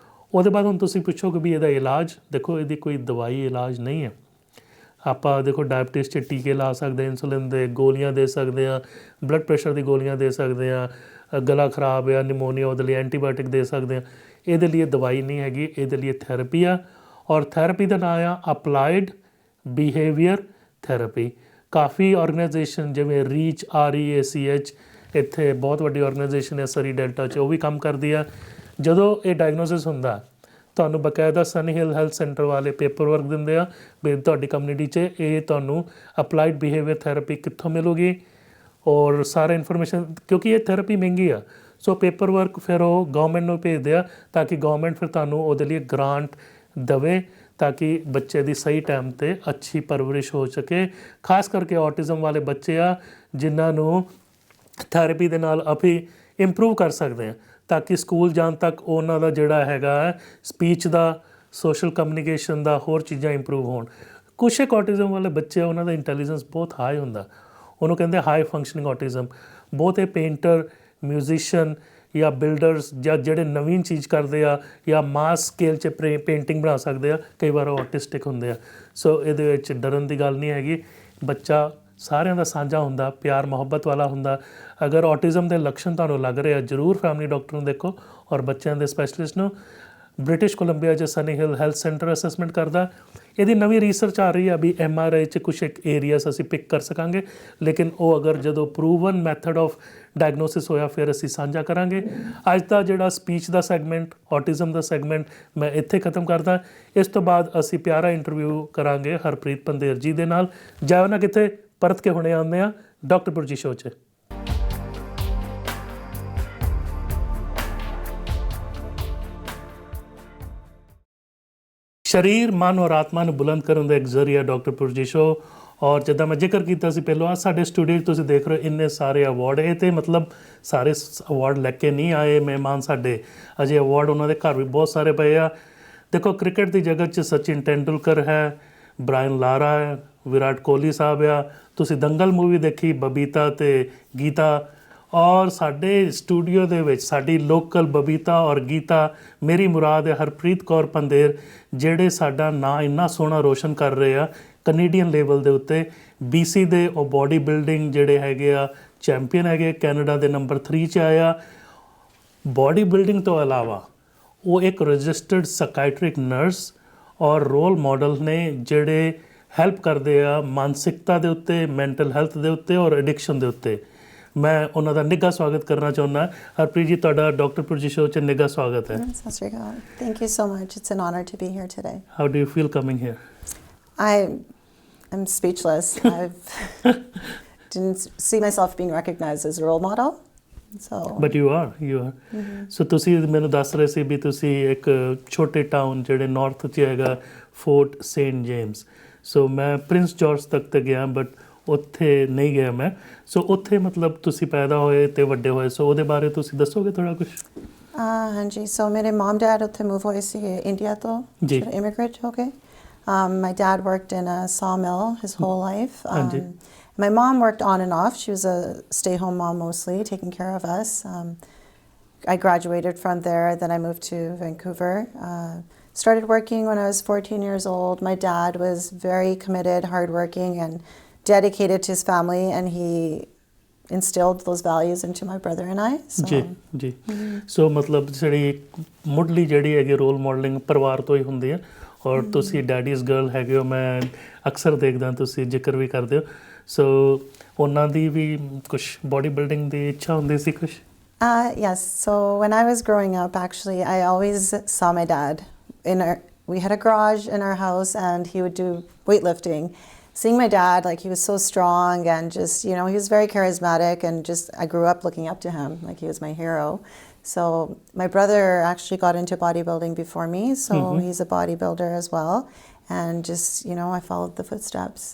ਉਹਦੇ ਬਾਅਦ ਹੁਣ ਤੁਸੀਂ ਪੁੱਛੋਗੇ ਵੀ ਇਹਦਾ ਇਲਾਜ, ਦੇਖੋ ਇਹਦੀ ਕੋਈ ਦਵਾਈ ਇਲਾਜ ਨਹੀਂ ਹੈ। ਆਪਾਂ ਦੇਖੋ ਡਾਇਬਟੀਜ਼ 'ਚ ਟੀਕੇ ਲਾ ਸਕਦੇ, ਇਨਸੂਲਿਨ ਦੇ ਗੋਲੀਆਂ ਦੇ ਸਕਦੇ ਹਾਂ, ਬਲੱਡ ਪ੍ਰੈਸ਼ਰ ਦੀ ਗੋਲੀਆਂ ਦੇ ਸਕਦੇ ਹਾਂ, ਗਲਾ ਖਰਾਬ ਆ, ਨਿਮੋਨੀਆ, ਉਹਦੇ ਲਈ ਐਂਟੀਬਾਇਓਟਿਕ ਦੇ ਸਕਦੇ ਹਾਂ। ਇਹਦੇ ਲਈ ਦਵਾਈ ਨਹੀਂ ਹੈਗੀ, ਇਹਦੇ ਲਈ ਥੈਰੇਪੀ ਆ। ਔਰ ਥੈਰੇਪੀ ਦਾ ਨਾਂ ਆ ਅਪਲਾਈਡ ਬਿਹੇਵੀਅਰ ਥੈਰੇਪੀ। ਕਾਫੀ ਔਰਗਨਾਈਜੇਸ਼ਨ ਜਿਵੇਂ ਰੀਚ REACH, ਇੱਥੇ ਬਹੁਤ ਵੱਡੀ ਔਰਗਨਾਈਜੇਸ਼ਨ ਹੈ ਸਰੀ ਡੈਲਟਾ 'ਚ, ਉਹ ਵੀ ਕੰਮ ਕਰਦੀ ਆ। ਜਦੋਂ ਇਹ ਡਾਇਗਨੋਸਿਸ ਹੁੰਦਾ, ਤੁਹਾਨੂੰ ਬਕਾਇਦਾ ਸਨੀ ਹਿਲ ਹੈਲਥ ਸੈਂਟਰ ਵਾਲੇ ਪੇਪਰ ਵਰਕ ਦਿੰਦੇ ਆ ਵੀ ਤੁਹਾਡੀ ਕਮਿਊਨਿਟੀ 'ਚ ਇਹ ਤੁਹਾਨੂੰ ਅਪਲਾਈਡ ਬਿਹੇਵੀਅਰ ਥੈਰੇਪੀ ਕਿੱਥੋਂ ਮਿਲੂਗੀ, ਔਰ ਸਾਰਾ ਇਨਫੋਰਮੇਸ਼ਨ, ਕਿਉਂਕਿ ਇਹ ਥੈਰੇਪੀ ਮਹਿੰਗੀ ਆ। ਸੋ ਪੇਪਰ ਵਰਕ ਫਿਰ ਉਹ ਗਵਰਨਮੈਂਟ ਨੂੰ ਭੇਜਦੇ ਆ ਤਾਂ ਕਿ ਗਵਰਨਮੈਂਟ ਫਿਰ ਤੁਹਾਨੂੰ ਉਹਦੇ ਲਈ ਗ੍ਰਾਂਟ ਦੇਵੇ, ਤਾਂ ਕਿ ਬੱਚੇ ਦੀ ਸਹੀ ਟਾਈਮ 'ਤੇ ਅੱਛੀ ਪਰਵਰਿਸ਼ ਹੋ ਸਕੇ। ਖਾਸ ਕਰਕੇ ਔਟਿਜ਼ਮ ਵਾਲੇ ਬੱਚੇ ਆ ਜਿਨ੍ਹਾਂ ਨੂੰ ਥੈਰੇਪੀ ਦੇ ਨਾਲ ਅਸੀਂ ਇੰਪਰੂਵ ਕਰ ਸਕਦੇ ਹਾਂ, ਤਾਂ ਕਿ ਸਕੂਲ ਜਾਣ ਤੱਕ ਉਹਨਾਂ ਦਾ ਜਿਹੜਾ ਹੈਗਾ ਸਪੀਚ ਦਾ, ਸੋਸ਼ਲ ਕਮਿਊਨੀਕੇਸ਼ਨ ਦਾ, ਹੋਰ ਚੀਜ਼ਾਂ ਇੰਪਰੂਵ ਹੋਣ। ਕੁਛ ਇੱਕ ਔਟਿਜ਼ਮ ਵਾਲੇ ਬੱਚੇ ਉਹਨਾਂ ਦਾ ਇੰਟੈਲੀਜੈਂਸ ਬਹੁਤ ਹਾਈ ਹੁੰਦਾ, ਉਹਨੂੰ ਕਹਿੰਦੇ ਹਾਈ ਫੰਕਸ਼ਨਿੰਗ ਔਟਿਜ਼ਮ। ਬਹੁਤੇ ਪੇਂਟਰ, ਮਿਊਜ਼ੀਸ਼ੀਅਨ ਜਾਂ ਬਿਲਡਰਸ ਜਾਂ ਜਿਹੜੇ ਨਵੀਨ ਚੀਜ਼ ਕਰਦੇ ਆ ਜਾਂ ਮਾਸ ਸਕੇਲ 'ਚ ਪੇਂਟਿੰਗ ਬਣਾ ਸਕਦੇ ਆ, ਕਈ ਵਾਰ ਉਹ ਆਰਟਿਸਟਿਕ ਹੁੰਦੇ ਆ। ਸੋ ਇਹਦੇ ਵਿੱਚ ਡਰਨ ਦੀ ਗੱਲ ਨਹੀਂ ਹੈਗੀ। ਬੱਚਾ ਸਾਰਿਆਂ ਦਾ ਸਾਂਝਾ ਹੁੰਦਾ, ਪਿਆਰ ਮੁਹੱਬਤ ਵਾਲਾ ਹੁੰਦਾ। ਅਗਰ ਔਟਿਜ਼ਮ ਦੇ ਲੱਛਣ ਤੁਹਾਨੂੰ ਲੱਗ ਰਹੇ ਆ, ਜ਼ਰੂਰ ਫੈਮਿਲੀ ਡਾਕਟਰ ਨੂੰ ਦੇਖੋ ਔਰ ਬੱਚਿਆਂ ਦੇ ਸਪੈਸ਼ਲਿਸਟ ਨੂੰ। ਬ੍ਰਿਟਿਸ਼ ਕੋਲੰਬੀਆ 'ਚ ਸਨੀ ਹਿਲ ਹੈਲਥ ਸੈਂਟਰ ਅਸੈਸਮੈਂਟ ਕਰਦਾ। ਇਹਦੀ ਨਵੀਂ ਰਿਸਰਚ ਆ ਰਹੀ ਆ ਵੀ MRI 'ਚ ਕੁਛ ਇੱਕ ਏਰੀਆਸ ਅਸੀਂ ਪਿਕ ਕਰ ਸਕਾਂਗੇ, ਲੇਕਿਨ ਉਹ ਅਗਰ ਜਦੋਂ ਪ੍ਰੂਵਨ ਮੈਥਡ ਆਫ ਡਾਇਗਨੋਸਿਸ ਹੋਇਆ ਫਿਰ ਅਸੀਂ ਸਾਂਝਾ ਕਰਾਂਗੇ। ਅੱਜ ਦਾ ਜਿਹੜਾ ਸਪੀਚ ਦਾ ਸੈਗਮੈਂਟ, ਔਟਿਜ਼ਮ ਦਾ ਸੈਗਮੈਂਟ ਮੈਂ ਇੱਥੇ ਖ਼ਤਮ ਕਰਦਾ। ਇਸ ਤੋਂ ਬਾਅਦ ਅਸੀਂ ਪਿਆਰਾ ਇੰਟਰਵਿਊ ਕਰਾਂਗੇ ਹਰਪ੍ਰੀਤ ਪੰਧੇਰ ਜੀ ਦੇ ਨਾਲ। ਜਾਓ ਨਾ ਕਿਤੇ, ਪਰਤ ਕੇ ਹੁਣੇ ਆਉਂਦੇ ਆ ਡਾਕਟਰ ਭੁਰਜੀ ਸ਼ੋਅ 'ਚ। ਸਰੀਰ, ਮਨ ਔਰ ਆਤਮਾ ਨੂੰ ਬੁਲੰਦ ਕਰਨ ਦਾ ਇੱਕ ਜ਼ਰੀਆ ਡਾਕਟਰ ਭੁਰਜੀ ਸ਼ੋਅ। ਔਰ ਜਿੱਦਾਂ ਮੈਂ ਜ਼ਿਕਰ ਕੀਤਾ ਸੀ ਪਹਿਲਾਂ, ਸਾਡੇ ਸਟੂਡੀਓ 'ਚ ਤੁਸੀਂ ਦੇਖ ਰਹੇ ਹੋ ਇੰਨੇ ਸਾਰੇ ਅਵਾਰਡ। ਇਹ ਤਾਂ ਮਤਲਬ ਸਾਰੇ ਅਵਾਰਡ ਲੈ ਕੇ ਨਹੀਂ ਆਏ ਮਹਿਮਾਨ ਸਾਡੇ, ਅਜੇ ਅਵਾਰਡ ਉਹਨਾਂ ਦੇ ਘਰ ਵੀ ਬਹੁਤ ਸਾਰੇ ਪਏ ਆ। ਦੇਖੋ ਕ੍ਰਿਕਟ ਦੀ ਜਗਤ 'ਚ ਸਚਿਨ ਤੇਂਦੁਲਕਰ ਹੈ, ਬ੍ਰਾਇਨ ਲਾਰਾ ਹੈ, ਵਿਰਾਟ ਕੋਹਲੀ ਸਾਹਿਬ ਆ। ਤੁਸੀਂ ਦੰਗਲ ਮੂਵੀ ਦੇਖੀ, ਬਬੀਤਾ ਅਤੇ ਗੀਤਾ। ਔਰ ਸਾਡੇ ਸਟੂਡੀਓ ਦੇ ਵਿੱਚ ਸਾਡੀ ਲੋਕਲ ਬਬੀਤਾ ਔਰ ਗੀਤਾ, ਮੇਰੀ ਮੁਰਾਦ ਹੈ ਹਰਪ੍ਰੀਤ ਕੌਰ ਪੰਧੇਰ, ਜਿਹੜੇ ਸਾਡਾ ਨਾਂ ਇੰਨਾ ਸੋਹਣਾ ਰੋਸ਼ਨ ਕਰ ਰਹੇ ਆ ਕੈਨੇਡੀਅਨ ਲੈਵਲ ਦੇ ਉੱਤੇ BC ਦੇ ਉਹ ਬੋਡੀ ਬਿਲਡਿੰਗ ਜਿਹੜੇ ਹੈਗੇ ਆ ਚੈਂਪੀਅਨ ਹੈਗੇ, ਕੈਨੇਡਾ ਦੇ ਨੰਬਰ 3 'ਚ ਆਇਆ। ਬੋਡੀ ਬਿਲਡਿੰਗ ਤੋਂ ਇਲਾਵਾ ਉਹ ਇੱਕ ਰਜਿਸਟਰਡ ਸਾਈਕੈਟ੍ਰਿਕ ਨਰਸ ਔਰ ਰੋਲ ਮਾਡਲ ਨੇ ਜਿਹੜੇ ਹੈਲਪ ਕਰਦੇ ਆ ਮਾਨਸਿਕਤਾ ਦੇ ਉੱਤੇ, ਮੈਂਟਲ ਹੈਲਥ ਦੇ ਉੱਤੇ ਔਰ ਐਡਿਕਸ਼ਨ ਦੇ ਉੱਤੇ। ਮੈਂ ਉਹਨਾਂ ਦਾ ਨਿੱਘਾ ਸਵਾਗਤ ਕਰਨਾ ਚਾਹੁੰਦਾ। ਹਰਪ੍ਰੀਤ ਜੀ, ਤੁਹਾਡਾ ਡਾਕਟਰ ਭੁਰਜੀ ਸ਼ੋਅ 'ਚ ਨਿੱਘਾ ਸਵਾਗਤ ਹੈ। ਸਤਿ ਸ਼੍ਰੀ ਅਕਾਲ। Thank you so much. It's an honor to be here today. How do you feel coming here? I'm speechless. I didn't see myself being recognized as a role model. So. But you are. So ਤੁਸੀਂ ਮੈਨੂੰ ਦੱਸ ਰਹੇ ਸੀ ਵੀ ਤੁਸੀਂ ਇੱਕ ਛੋਟੇ town ਜਿਹੜੇ north 'ਚ ਹੈਗਾ ਫੋਰਟ ਸੇਂਟ ਜੇਮਸ। ਸੋ ਮੈਂ ਪ੍ਰਿੰਸ ਜਾਰਜ ਤੱਕ ਤੇ ਗਿਆ ਬਟ ਉੱਥੇ ਨਹੀਂ ਗਿਆ ਮੈਂ। ਸੋ ਉੱਥੇ ਮਤਲਬ ਤੁਸੀਂ ਪੈਦਾ ਹੋਏ ਤੇ ਵੱਡੇ ਹੋਏ, ਸੋ ਉਹਦੇ ਬਾਰੇ ਤੁਸੀਂ ਦੱਸੋਗੇ ਥੋੜ੍ਹਾ ਕੁਛ? ਹਾਂਜੀ, ਸੋ ਮੇਰੇ ਮਮ ਡੈਡ ਉੱਥੇ ਮੂਵ ਹੋਏ ਸੀ ਇੰਡੀਆ ਤੋਂ, ਇਮੀਗ੍ਰੇਟ ਹੋ ਕੇ। My dad worked in a sawmill his whole life. My mom worked on and off. She was a stay-home mom mostly, taking care of us. I graduated from there, then I moved to Vancouver. Started working when I was 14 years old. My dad was very committed, hardworking, and dedicated to his family, and he instilled those values into my brother and I. ਜੀ ਸੋ ਮਤਲਬ ਜਿਹੜੀ ਮੁੱਢਲੀ ਜਿਹੜੀ ਹੈਗੀ role modelling ਪਰਿਵਾਰ ਤੋਂ ਹੀ ਹੁੰਦੀ ਹੈ ਔਰ ਤੁਸੀਂ ਡੈਡੀਜ਼ ਗਰਲ ਹੈਗੇ ਹੋ, ਮੈਂ ਅਕਸਰ ਦੇਖਦਾ ਤੁਸੀਂ ਜ਼ਿਕਰ ਵੀ ਕਰਦੇ ਹੋ। ਸੋ ਉਹਨਾਂ ਦੀ ਵੀ ਕੁਛ ਬੋਡੀ ਬਿਲਡਿੰਗ ਦੀ ਇੱਛਾ ਹੁੰਦੀ ਸੀ ਕੁਛ? Yes, so when I was growing up, actually, I always saw my dad we had a garage in our house, and he would do weightlifting. Seeing my dad, like, he was so strong and just, he was very charismatic, and just I grew up looking up to him, like he was my hero. So my brother actually got into bodybuilding before me, so he's a bodybuilder as well, and just, I followed the footsteps.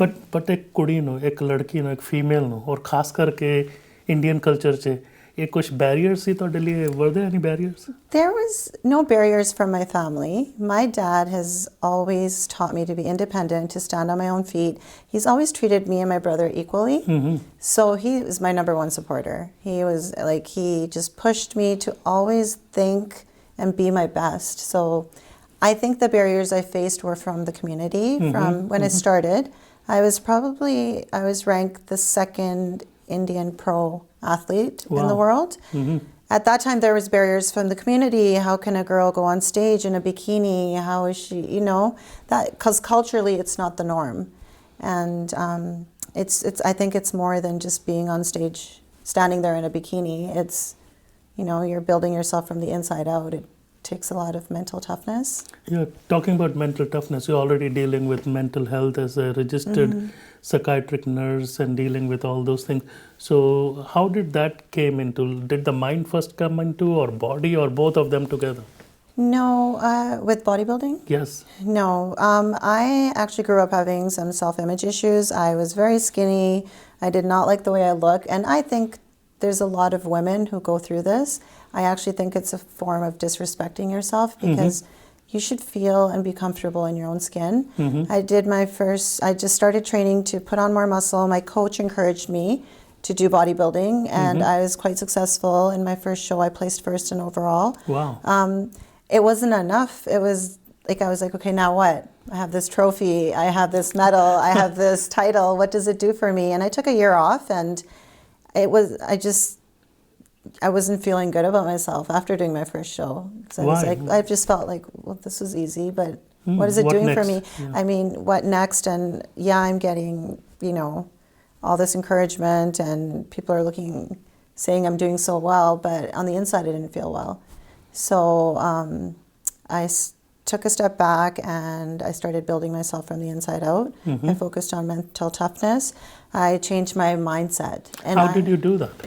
But ਇੱਕ ਕੁੜੀ ਨੂੰ, ਇੱਕ ਲੜਕੀ ਨੂੰ, ਇੱਕ female ਨੂੰ, ਔਰ ਖਾਸ ਕਰਕੇ ਇੰਡੀਅਨ ਕਲਚਰ 'ਚ ਇਹ ਕੁਛ ਬੈਰੀਅਰਸ ਸੀ ਤੁਹਾਡੇ ਲਈ? were there any barriers? There was no barriers from my family. My dad has always taught me to be independent, to stand on my own feet. He's always treated me and my brother equally. So he was my number one supporter. He was like, he just pushed me to always think and be my best. So I think the barriers I faced were from the community. From when I started, I was ranked the second Indian pro athlete in the world. At that time, there was barriers from the community. How can a girl go on stage in a bikini? How is she, that, because culturally it's not the norm. And I think it's more than just being on stage, standing there in a bikini. It's, you're building yourself from the inside out. It takes a lot of mental toughness. Yeah, talking about mental toughness, you're already dealing with mental health as a registered psychiatric nurse and dealing with all those things. So how did that came into? Did the mind first come into, or body, or both of them together? No, with bodybuilding? Yes. No, I actually grew up having some self-image issues. I was very skinny. I did not like the way I look, and I think there's a lot of women who go through this. I actually think it's a form of disrespecting yourself, because you should feel and be comfortable in your own skin. I just started training to put on more muscle. My coach encouraged me to do bodybuilding, and I was quite successful. In my first show, I placed first in overall. Wow. It wasn't enough. It was like, I was like, okay, now what? I have this trophy, I have this medal, I have this title. What does it do for me? And I took a year off, and I wasn't feeling good about myself after doing my first show. So I just felt like, well, this was easy, but what is it doing for me? Yeah. I mean, what next? And I'm getting, all this encouragement, and people are saying I'm doing so well, but on the inside I didn't feel well. So I took a step back, and I started building myself from the inside out. I focused on mental toughness. I changed my mindset. And how did you do that?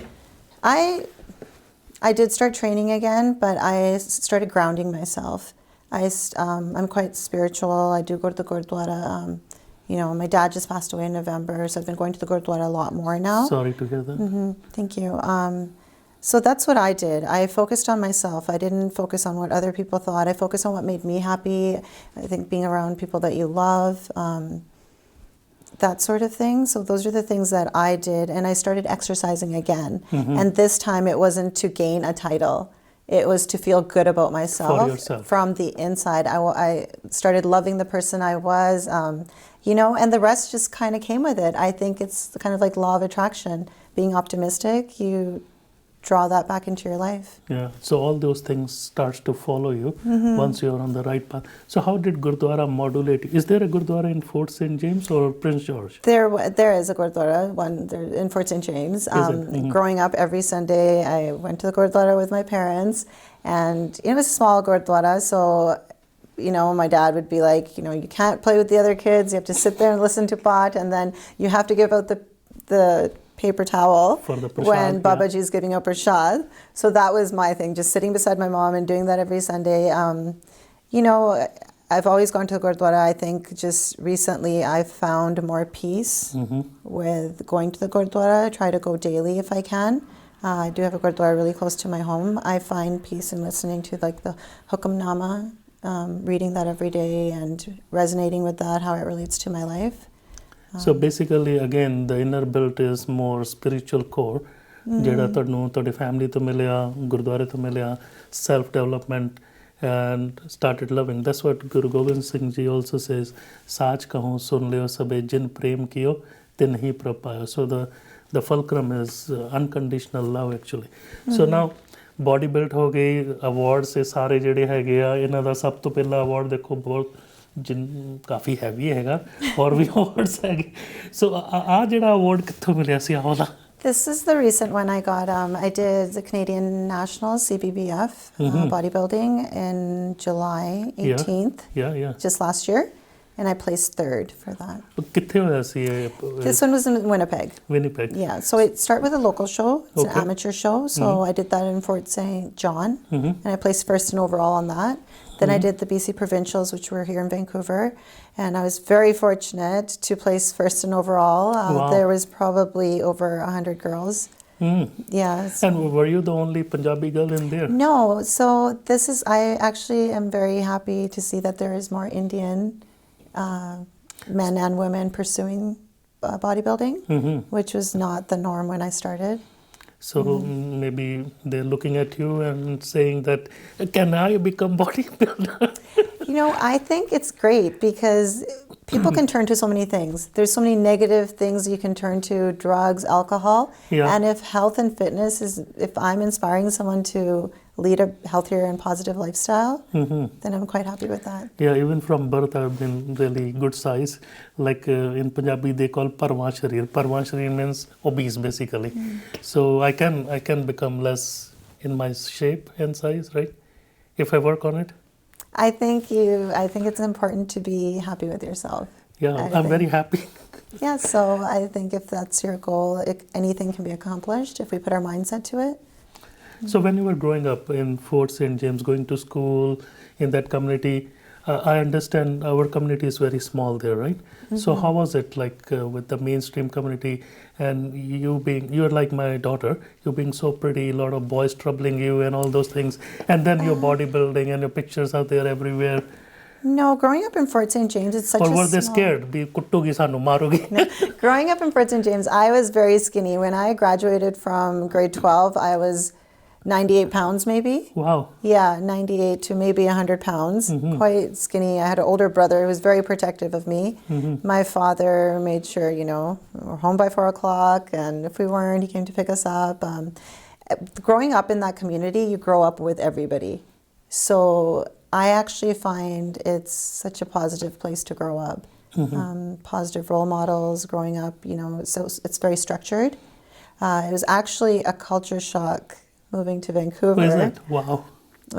I did start training again, but I started grounding myself. I'm quite spiritual. I do go to the Gurdwara. My dad just passed away in November, so I've been going to the Gurdwara a lot more now. Sorry to hear that. Thank you. So that's what I did. I focused on myself. I didn't focus on what other people thought. I focused on what made me happy. I think being around people that you love, that sort of thing. So those are the things that I did, and I started exercising again. And this time it wasn't to gain a title. It was to feel good about myself. For yourself. From the inside. I started loving the person I was, you know, and the rest just kind of came with it. I think it's kind of like law of attraction. Being optimistic, you draw that back into your life. Yeah, so all those things starts to follow you once you're on the right path. So how did Gurdwara modulate you? Is there a Gurdwara in Fort St. James or Prince George? There is a Gurdwara, one there in Fort St. James. Growing up every Sunday, I went to the Gurdwara with my parents, and it was a small Gurdwara, so you know, my dad would be like, you know, you can't play with the other kids, you have to sit there and listen to Pat, and then you have to give out the paper towel For the prasad, when yeah. Babaji is giving out prasad. So that was my thing, just sitting beside my mom and doing that every Sunday. You know, I've always gone to the Gurdwara. I think just recently I've found more peace with going to the Gurdwara. I try to go daily if I can. I do have a Gurdwara really close to my home. I find peace in listening to like the Hukamnama, reading that every day and resonating with that, how it relates to my life. So basically, again, the inner built is more spiritual core, ਜਿਹੜਾ ਤੁਹਾਨੂੰ ਤੁਹਾਡੇ family ਤੋਂ ਮਿਲਿਆ, ਗੁਰਦੁਆਰੇ ਤੋਂ ਮਿਲਿਆ, self development and started loving. That's what Guru Gobind Singh Ji also says, ਸਾਚ ਕਹੂੰ ਸੁਨ ਲਿਓ ਸਭੇ ਜਿਨ ਪ੍ਰੇਮ ਕੀਓ ਤੇ ਨਹੀਂ ਪ੍ਰਭ ਪਾਇਓ. So the fulcrum is unconditional love actually. So now body built ਹੋ ਗਈ, awards ਇਹ ਸਾਰੇ ਜਿਹੜੇ ਹੈਗੇ ਆ, ਇਹਨਾਂ ਦਾ ਸਭ ਤੋਂ ਪਹਿਲਾ award ਦੇਖੋ ਬਹੁਤ ਕਾਫੀ ਹੈਵੀ ਹੈਗਾ, ਹੋਰ ਵੀ ਅਵਾਰਡਸ ਹੈਗੇ. ਸੋ ਆ ਜਿਹੜਾ ਅਵਾਰਡ ਕਿੱਥੋਂ ਮਿਲਿਆ ਸੀ ਆਹ ਵਾਲਾ? This is the recent one I got. I did the Canadian Nationals, CBBF, bodybuilding in July 18th, just last year, and I placed 3rd for that. ਕਿੱਥੇ ਹੋਇਆ ਸੀ ਇਹ? This one was in Winnipeg. Winnipeg. Yeah, so it started with a local show. It's an amateur show, so I did that in Fort St. John, and I placed 1st in overall on that. Then I did the BC Provincials, which were here in Vancouver, and I was very fortunate to place 1st in overall. Wow. There was probably over 100 girls. Yeah. So And were you the only Punjabi girl in there? no, so I actually am very happy to see that there is more Indian men and women pursuing bodybuilding, which was not the norm when I started. So maybe they're looking at you and saying that, can I become bodybuilder? You know, I think it's great because people can turn to so many things. There's so many negative things you can turn to, drugs, alcohol. Yeah. And if health and fitness if I'm inspiring someone to lead a healthier and positive lifestyle, then I'm quite happy with that. Yeah, even from birth I've been really good size. Like in Punjabi they call parwa sharir. Parwa sharir means obese basically. So I can become less in my shape and size, right? If I work on it. I think it's important to be happy with yourself. Yeah, I'm very happy. Yeah, so I think if that's your goal, anything can be accomplished if we put our mindset to it. So when you were growing up in Fort St. James, going to school in that community, I understand our community is very small there, right? So how was it like with the mainstream community and you're like my daughter, you being so pretty, a lot of boys troubling you and all those things, and then your bodybuilding and your pictures out there everywhere? No, growing up in Fort St. James, it's such a Or were they small... scared? Bhi kuttogi sanu marogi. Growing up in Fort St. James, I was very skinny. When I graduated from grade 12, I was 98 pounds maybe. Wow. Yeah, 98 to maybe 100 pounds. Quite skinny. I had an older brother who was very protective of me. My father made sure, you know, we were home by 4 o'clock, and if we weren't, he came to pick us up. Growing up in that community, you grow up with everybody. So I actually find it's such a positive place to grow up. Positive role models growing up, you know, so it's very structured. It was actually a culture shock moving to Vancouver. What is that? Wow.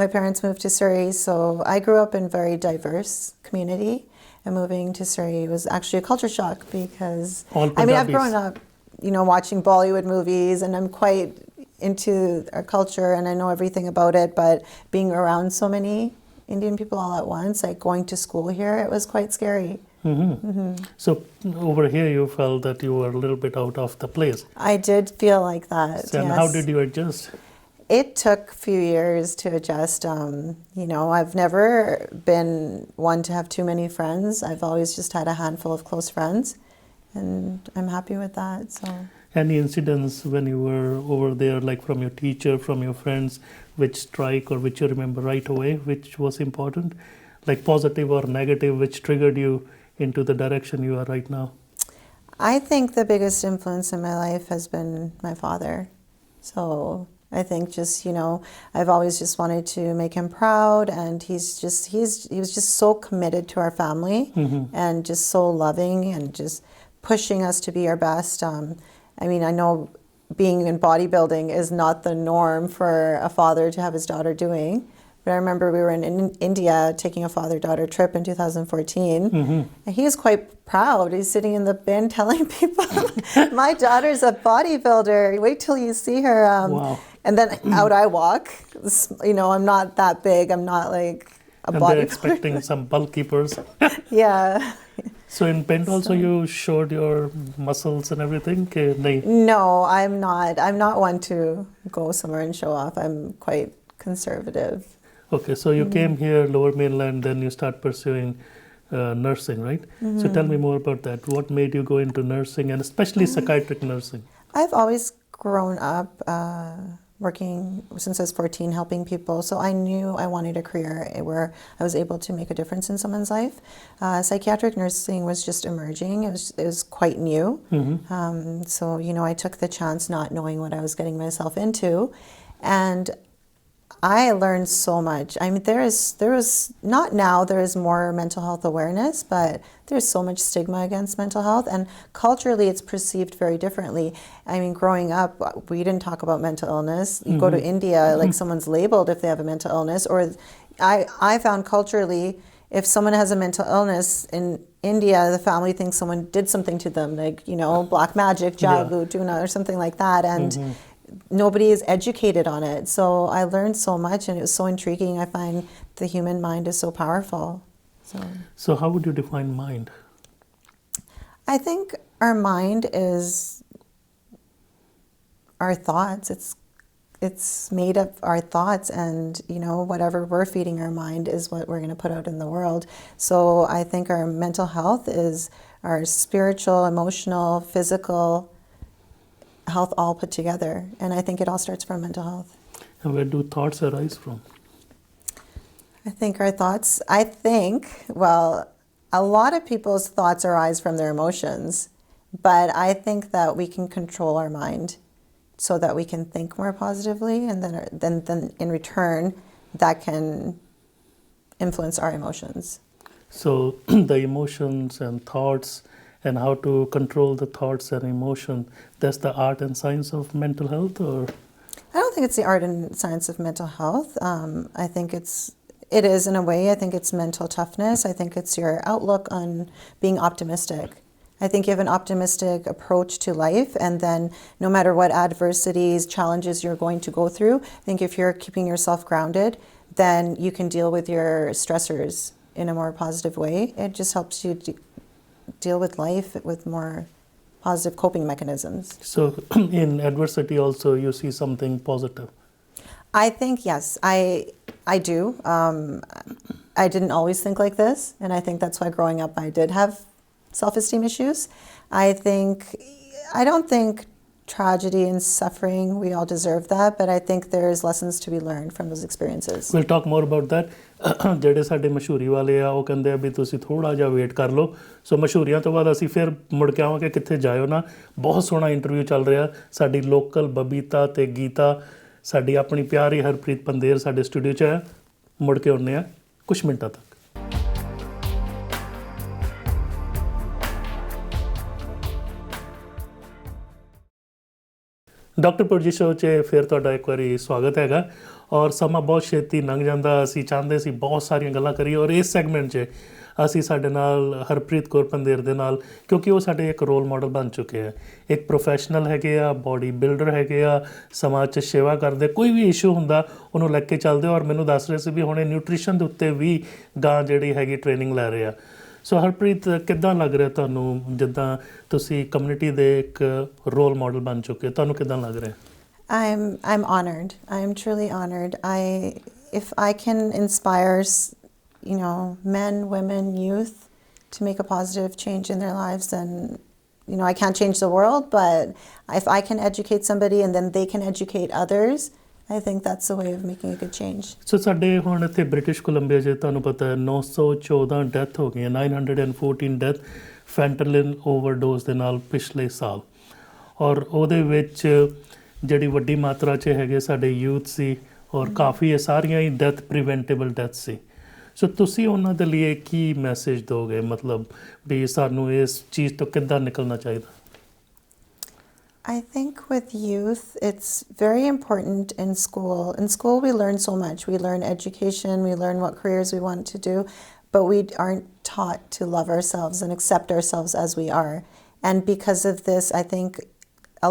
My parents moved to Surrey, so I grew up in a very diverse community, and moving to Surrey was actually a culture shock because I've grown up, you know, watching Bollywood movies, and I'm quite into our culture and I know everything about it, but being around so many Indian people all at once, like going to school here, it was quite scary. So over here you felt that you were a little bit out of the place. I did feel like that. So, and yes. how did you adjust? It took a few years to adjust. You know, I've never been one to have too many friends. I've always just had a handful of close friends, and I'm happy with that. So Any incidents when you were over there, like from your teacher, from your friends, which strike or which you remember right away, which was important, like positive or negative, which triggered you into the direction you are right now? I think the biggest influence in my life has been my father. So I think just, I've always just wanted to make him proud, and he was just so committed to our family and just so loving and just pushing us to be our best. I know being in bodybuilding is not the norm for a father to have his daughter doing. But I remember we were in India taking a father-daughter trip in 2014. And he was quite proud. He's sitting in the bin telling people, my daughter's a bodybuilder. Wait till you see her. Wow. And then out I walk. I'm not that big. I'm not like a And bodybuilder. they're expecting some bulky person. Yeah. So in Pent also you showed your muscles and everything? Nahi. No, I'm not. I'm not one to go somewhere and show off. I'm quite conservative. Okay, so you came here, Lower Mainland, then you start pursuing nursing, right? So tell me more about that. What made you go into nursing, and especially psychiatric nursing? I've always grown up working since I was 14, helping people. So I knew I wanted a career where I was able to make a difference in someone's life. Psychiatric nursing was just emerging. It was quite new. So, I took the chance not knowing what I was getting myself into. And I learned so much. There is not now, there is more mental health awareness, but there's so much stigma against mental health, and culturally it's perceived very differently. Growing up, we didn't talk about mental illness. You go to India, like someone's labeled if they have a mental illness, or I found culturally, if someone has a mental illness in India, the family thinks someone did something to them, like, black magic, jagu, tuna, or something like that, and nobody is educated on it. So I learned so much, and it was so intriguing. I find the human mind is so powerful. So how would you define mind? I think our mind is our thoughts. It's made of our thoughts, and whatever we're feeding our mind is what we're going to put out in the world. So I think our mental health is our spiritual, emotional, physical health all put together, and I think it all starts from mental health. And where do thoughts arise from? I think our thoughts, a lot of people's thoughts arise from their emotions, but I think that we can control our mind so that we can think more positively, and then in return that can influence our emotions. So the emotions and thoughts, and how to control the thoughts and emotion, that's the art and science of mental health? Or I don't think it's the art and science of mental health. I think it is in a way. I think it's mental toughness. I think it's your outlook on being optimistic. I think you have an optimistic approach to life, and then no matter what adversities, challenges you're going to go through, I think if you're keeping yourself grounded, then you can deal with your stressors in a more positive way. It just helps you deal with life with more positive coping mechanisms. So in adversity also you see something positive? I think, yes, I do. I didn't always think like this, and I think that's why growing up I did have self-esteem issues. I don't think tragedy and suffering, we all deserve that, but I think there's lessons to be learned from those experiences. We'll talk more about that. ਜਿਹੜੇ ਸਾਡੇ ਮਸ਼ਹੂਰੀ ਵਾਲੇ ਆ ਉਹ ਕਹਿੰਦੇ ਆ ਵੀ ਤੁਸੀਂ ਥੋੜਾ ਜਿਹਾ ਵੇਟ ਕਰ ਲਓ। ਸੋ ਮਸ਼ਹੂਰੀਆਂ ਤੋਂ ਬਾਅਦ ਅਸੀਂ ਫਿਰ ਮੁੜ ਕੇ ਆਵਾਂਗੇ, ਕਿੱਥੇ ਜਾਇਓ ਨਾ। ਬਹੁਤ ਸੋਹਣਾ ਇੰਟਰਵਿਊ ਚੱਲ ਰਿਹਾ ਸਾਡੀ ਲੋਕਲ ਬਬੀਤਾ ਤੇ ਗੀਤਾ, ਸਾਡੀ ਆਪਣੀ ਪਿਆਰੀ ਹਰਪ੍ਰੀਤ ਪੰਦੇਰ ਸਾਡੇ ਸਟੂਡੀਓ 'ਚ ਹੈ। ਮੁੜ ਕੇ ਆਉਂਦੇ ਆ ਕੁਛ ਮਿੰਟਾਂ ਤੱਕ। ਡਾਕਟਰ ਭੁਰਜੀ ਸ਼ੋਅ 'ਚ ਫਿਰ ਤੁਹਾਡਾ ਇੱਕ ਵਾਰੀ ਸਵਾਗਤ ਹੈਗਾ। ਔਰ ਸਮਾਂ ਬਹੁਤ ਛੇਤੀ ਲੰਘ ਜਾਂਦਾ। ਅਸੀਂ ਚਾਹੁੰਦੇ ਸੀ ਬਹੁਤ ਸਾਰੀਆਂ ਗੱਲਾਂ ਕਰੀਏ, ਔਰ ਇਸ ਸੈਗਮੈਂਟ 'ਚ ਅਸੀਂ ਸਾਡੇ ਨਾਲ ਹਰਪ੍ਰੀਤ ਕੌਰ ਪੰਦੇਰ ਦੇ ਨਾਲ, ਕਿਉਂਕਿ ਉਹ ਸਾਡੇ ਇੱਕ ਰੋਲ ਮਾਡਲ ਬਣ ਚੁੱਕੇ ਆ। ਇੱਕ ਪ੍ਰੋਫੈਸ਼ਨਲ ਹੈਗੇ ਆ, ਬੋਡੀ ਬਿਲਡਰ ਹੈਗੇ ਆ, ਸਮਾਜ 'ਚ ਸੇਵਾ ਕਰਦੇ, ਕੋਈ ਵੀ ਇਸ਼ੂ ਹੁੰਦਾ ਉਹਨੂੰ ਲੈ ਕੇ ਚੱਲਦੇ। ਔਰ ਮੈਨੂੰ ਦੱਸ ਰਹੇ ਸੀ ਵੀ ਹੁਣੇ ਨਿਊਟ੍ਰੀਸ਼ਨ ਦੇ ਉੱਤੇ ਵੀ ਗਾਂ ਜਿਹੜੀ ਹੈਗੀ ਟ੍ਰੇਨਿੰਗ ਲੈ ਰਹੇ ਆ। ਸੋ ਹਰਪ੍ਰੀਤ, ਕਿੱਦਾਂ ਲੱਗ ਰਿਹਾ ਤੁਹਾਨੂੰ ਜਿੱਦਾਂ ਤੁਸੀਂ ਕਮਿਊਨਿਟੀ ਦੇ ਇੱਕ ਰੋਲ ਮਾਡਲ ਬਣ ਚੁੱਕੇ, ਤੁਹਾਨੂੰ ਕਿੱਦਾਂ ਲੱਗ ਰਿਹਾ? I'm honored. I am truly honored. If I can inspire, men, women, youth to make a positive change in their lives, then I can't change the world, but if I can educate somebody and then they can educate others, I think that's the way of making a good change. ਸੋ ਸਾਡੇ ਹੁਣ ਇੱਥੇ British Columbia 'ਚ ਤੁਹਾਨੂੰ ਪਤਾ ਹੈ 914 death ਹੋ ਗਈਆਂ 914 death ਫੈਂਟਨਿਲ overdose ਦੇ ਨਾਲ ਪਿਛਲੇ ਸਾਲ ਔਰ ਉਹਦੇ ਵਿੱਚ ਜਿਹੜੀ ਵੱਡੀ ਮਾਤਰਾ 'ਚ ਹੈਗੇ ਸਾਡੇ ਯੂਥ ਸੀ ਔਰ ਕਾਫੀ ਇਹ ਸਾਰੀਆਂ ਹੀ ਡੈਥ ਪ੍ਰੀਵੈਂਟੇਬਲ ਡੈਥ ਸੀ ਸੋ ਤੁਸੀਂ ਉਹਨਾਂ ਦੇ ਲਈ ਕੀ ਮੈਸੇਜ ਦੋਗੇ ਮਤਲਬ ਵੀ ਸਾਨੂੰ ਇਸ ਚੀਜ਼ ਤੋਂ ਕਿੱਦਾਂ ਨਿਕਲਣਾ ਚਾਹੀਦਾ I think with youth, it's very important in school. In school, we learn so much. We learn education, we learn what careers we want to do, but we aren't taught to love ourselves and accept ourselves as we are. And because of this, I think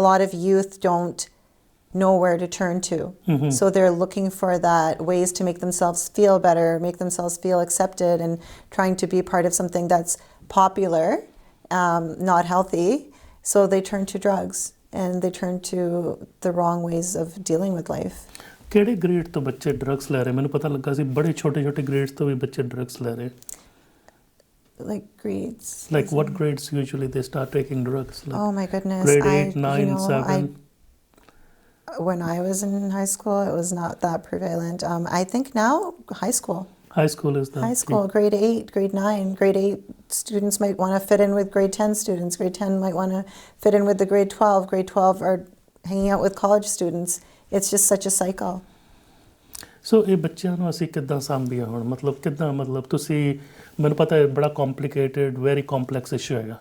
a lot of youth don't know where to turn to. So they're looking for that ways to make themselves feel better, make themselves feel accepted, and trying to be part of something that's popular, not healthy. So they turn to drugs. And they turn to the wrong ways of dealing with life. ਕਿਹੜੇ grade ਤੋਂ ਬੱਚੇ drugs ਲੈ ਰਹੇ ਮੈਨੂੰ ਪਤਾ ਲੱਗਾ ਸੀ ਬੜੇ ਛੋਟੇ ਗ੍ਰੇਡਸ ਤੋਂ ਵੀ ਬੱਚੇ ਡਰੱਗਸ ਲੈ ਰਹੇ Like grades. Like what grades usually they start taking drugs? Like oh my goodness. Grade 8, 9, 7? When I was in high school, it was not that prevalent. I think now high school. High school is the High school, grade 8, grade 9. Grade 8 students might want to fit in with grade 10 students. Grade 10 might want to fit in with the grade 12. Grade 12 are hanging out with college students. It's just such a cycle. ਸੋ ਇਹ ਬੱਚਿਆਂ ਨੂੰ ਅਸੀਂ ਕਿੱਦਾਂ ਸਾਂਭੀਏ ਹੁਣ ਮਤਲਬ ਕਿੱਦਾਂ ਮਤਲਬ ਤੁਸੀਂ ਮੈਨੂੰ ਪਤਾ ਹੈ ਬੜਾ ਕੰਪਲਿਕੇਟਿਡ ਵੈਰੀ ਕੰਪਲੈਕਸ ਇਸ਼ੂ ਹੈਗਾ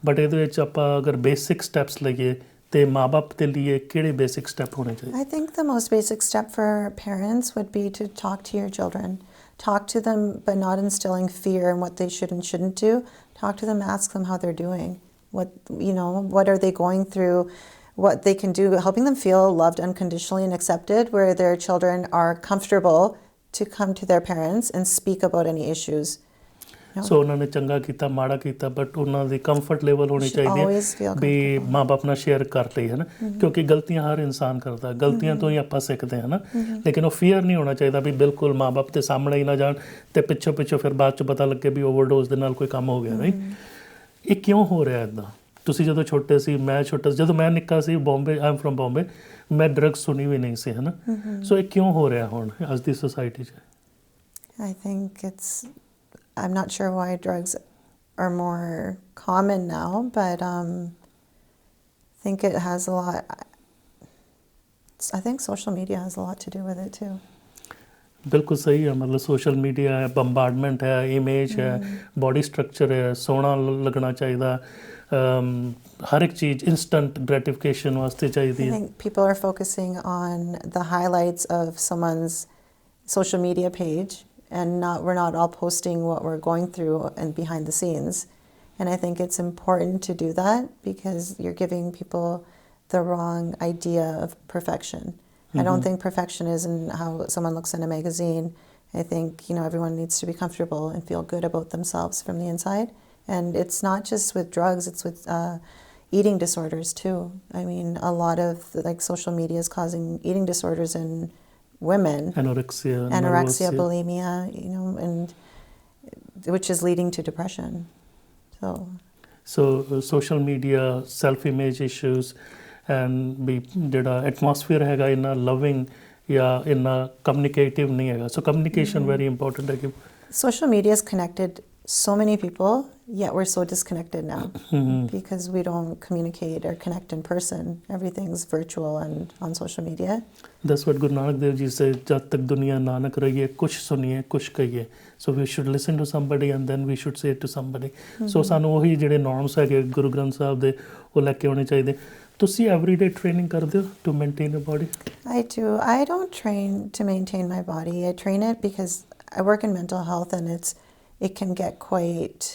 ਬਟ ਇਹਦੇ ਵਿੱਚ ਆਪਾਂ ਅਗਰ ਬੇਸਿਕ ਸਟੈਪਸ ਲਈਏ ਤੇ ਮਾਂ-ਬਾਪ ਦੇ ਲਈ ਕਿਹੜੇ ਬੇਸਿਕ ਸਟੈਪ ਹੋਣੇ ਚਾਹੀਦੇ I think the most basic step for parents would be to talk to your children. Talk to them, but not instilling fear in what they should and shouldn't do. Talk to them, ask them how they're doing. What are they going through? What they can do, helping them feel loved unconditionally and accepted, where their children are comfortable to come to their parents and speak about any issues. ਸੋ ਉਹਨਾਂ ਨੇ ਚੰਗਾ ਕੀਤਾ ਮਾੜਾ ਕੀਤਾ but ਉਹਨਾਂ ਦੀ comfort level ਹੋਣੀ ਚਾਹੀਦੀ ਹੈ ਵੀ ਮਾਂ-ਬਾਪ ਨਾਲ ਸ਼ੇਅਰ ਕਰ ਲਈ ਹੈ ਨਾ ਕਿਉਂਕਿ ਗਲਤੀਆਂ ਹਰ ਇਨਸਾਨ ਕਰਦਾ ਗਲਤੀਆਂ ਤੋਂ ਹੀ ਆਪਾਂ ਸਿੱਖਦੇ ਹਾਂ ਨਾ ਲੇਕਿਨ ਉਹ ਫੀਅਰ ਨਹੀਂ ਹੋਣਾ ਚਾਹੀਦਾ ਵੀ ਬਿਲਕੁਲ ਮਾਂ-ਬਾਪ ਦੇ ਸਾਹਮਣੇ ਹੀ ਨਾ ਜਾਣ ਤੇ ਪਿੱਛੋਂ ਫਿਰ ਬਾਅਦ 'ਚ ਪਤਾ ਲੱਗੇ ਵੀ ਓਵਰਡੋਜ਼ ਦੇ ਨਾਲ ਕੋਈ ਕੰਮ ਹੋ ਗਿਆ ਨਹੀਂ ਇਹ ਕਿਉਂ ਹੋ ਰਿਹਾ ਇੱਦਾਂ ਤੁਸੀਂ ਜਦੋਂ ਛੋਟੇ ਸੀ ਮੈਂ ਛੋਟਾ ਜਦੋਂ ਮੈਂ ਨਿੱਕਾ ਸੀ Bombay I am from Bombay ਮੈਂ ਡਰੱਗਸ ਸੁਣੀ ਵੀ ਨਹੀਂ ਸੀ ਹੈ ਨਾ ਸੋ ਇਹ ਕਿਉਂ ਹੋ ਰਿਹਾ ਹੁਣ ਅੱਜ ਦੀ ਸੋਸਾਇਟੀ 'ਚ I think I'm not sure why drugs are more common now, but I think it has a lot. I think social media has a lot to do with it too. ਬਿਲਕੁਲ ਸਹੀ ਹੈ ਮਤਲਬ social media ਹੈ ਬੰਬਾਰਡਮੈਂਟ ਹੈ image ਹੈ body structure ਹੈ ਸੋਹਣਾ ਲੱਗਣਾ ਚਾਹੀਦਾ ਹਰ ਇੱਕ ਚੀਜ਼ ਇਨਸਟੈਂਟ ਗ੍ਰੈਟੀਫਿਕੇਸ਼ਨ ਵਾਸਤੇ ਚਾਹੀਦੀ ਹੈ I think people are focusing on the highlights of someone's social media page. And we're not all posting what we're going through and behind the scenes. And I think it's important to do that because you're giving people the wrong idea of perfection. I don't think perfection is in how someone looks in a magazine. I think, everyone needs to be comfortable and feel good about themselves from the inside. And it's not just with drugs, it's with eating disorders too. I mean, a lot of social media is causing eating disorders in women, anorexia, bulimia, and which is leading to depression. So social media, self-image issues, and ਜਿਹੜਾ atmosphere ਹੈਗਾ ਇੰਨਾ loving ਜਾਂ ਇੰਨਾ communicative ਨਹੀਂ ਹੈਗਾ. So communication very important ਹੈ. Social media has connected so many people, yet we're so disconnected now because we don't communicate or connect in person. Everything's virtual and on social media. That's what Guru Nanak Dev Ji said, jab tak duniya nanak rahiye, kuch suniye, kuch kahiye. So we should listen to somebody and then we should say it to somebody. So ਸਾਨੂੰ ਉਹੀ ਜਿਹੜੇ norms ਹੈਗੇ ਗੁਰੂ ਗ੍ਰੰਥ ਸਾਹਿਬ ਦੇ ਉਹ ਲੈ ਕੇ ਆਉਣੇ ਚਾਹੀਦੇ. ਤੁਸੀਂ everyday training ਕਰਦੇ ਹੋ to maintain your body? I do. I don't train to maintain my body. I train it because I work in mental health and it can get quite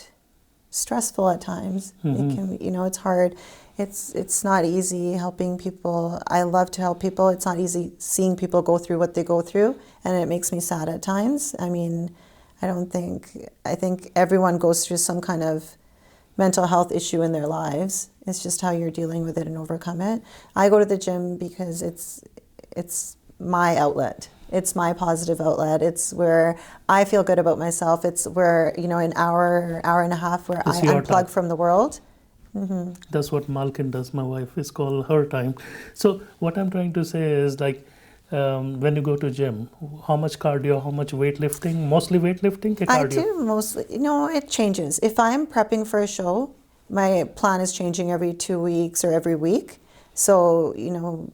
stressful at times. It can, it's hard. It's not easy helping people. I love to help people. It's not easy seeing people go through what they go through, and it makes me sad at times. I mean, I think everyone goes through some kind of mental health issue in their lives. It's just how you're dealing with it and overcome it. I go to the gym because it's my outlet. It's my positive outlet. It's where I feel good about myself. It's where, an hour and a half where I unplug from the world That's what Malkin does. My wife is called her time. So what I'm trying to say is like when you go to gym, how much cardio, how much weightlifting? Mostly weightlifting ke I cardio? do mostly. No, it changes. If I'm prepping for a show, my plan is changing every 2 weeks or every week. So,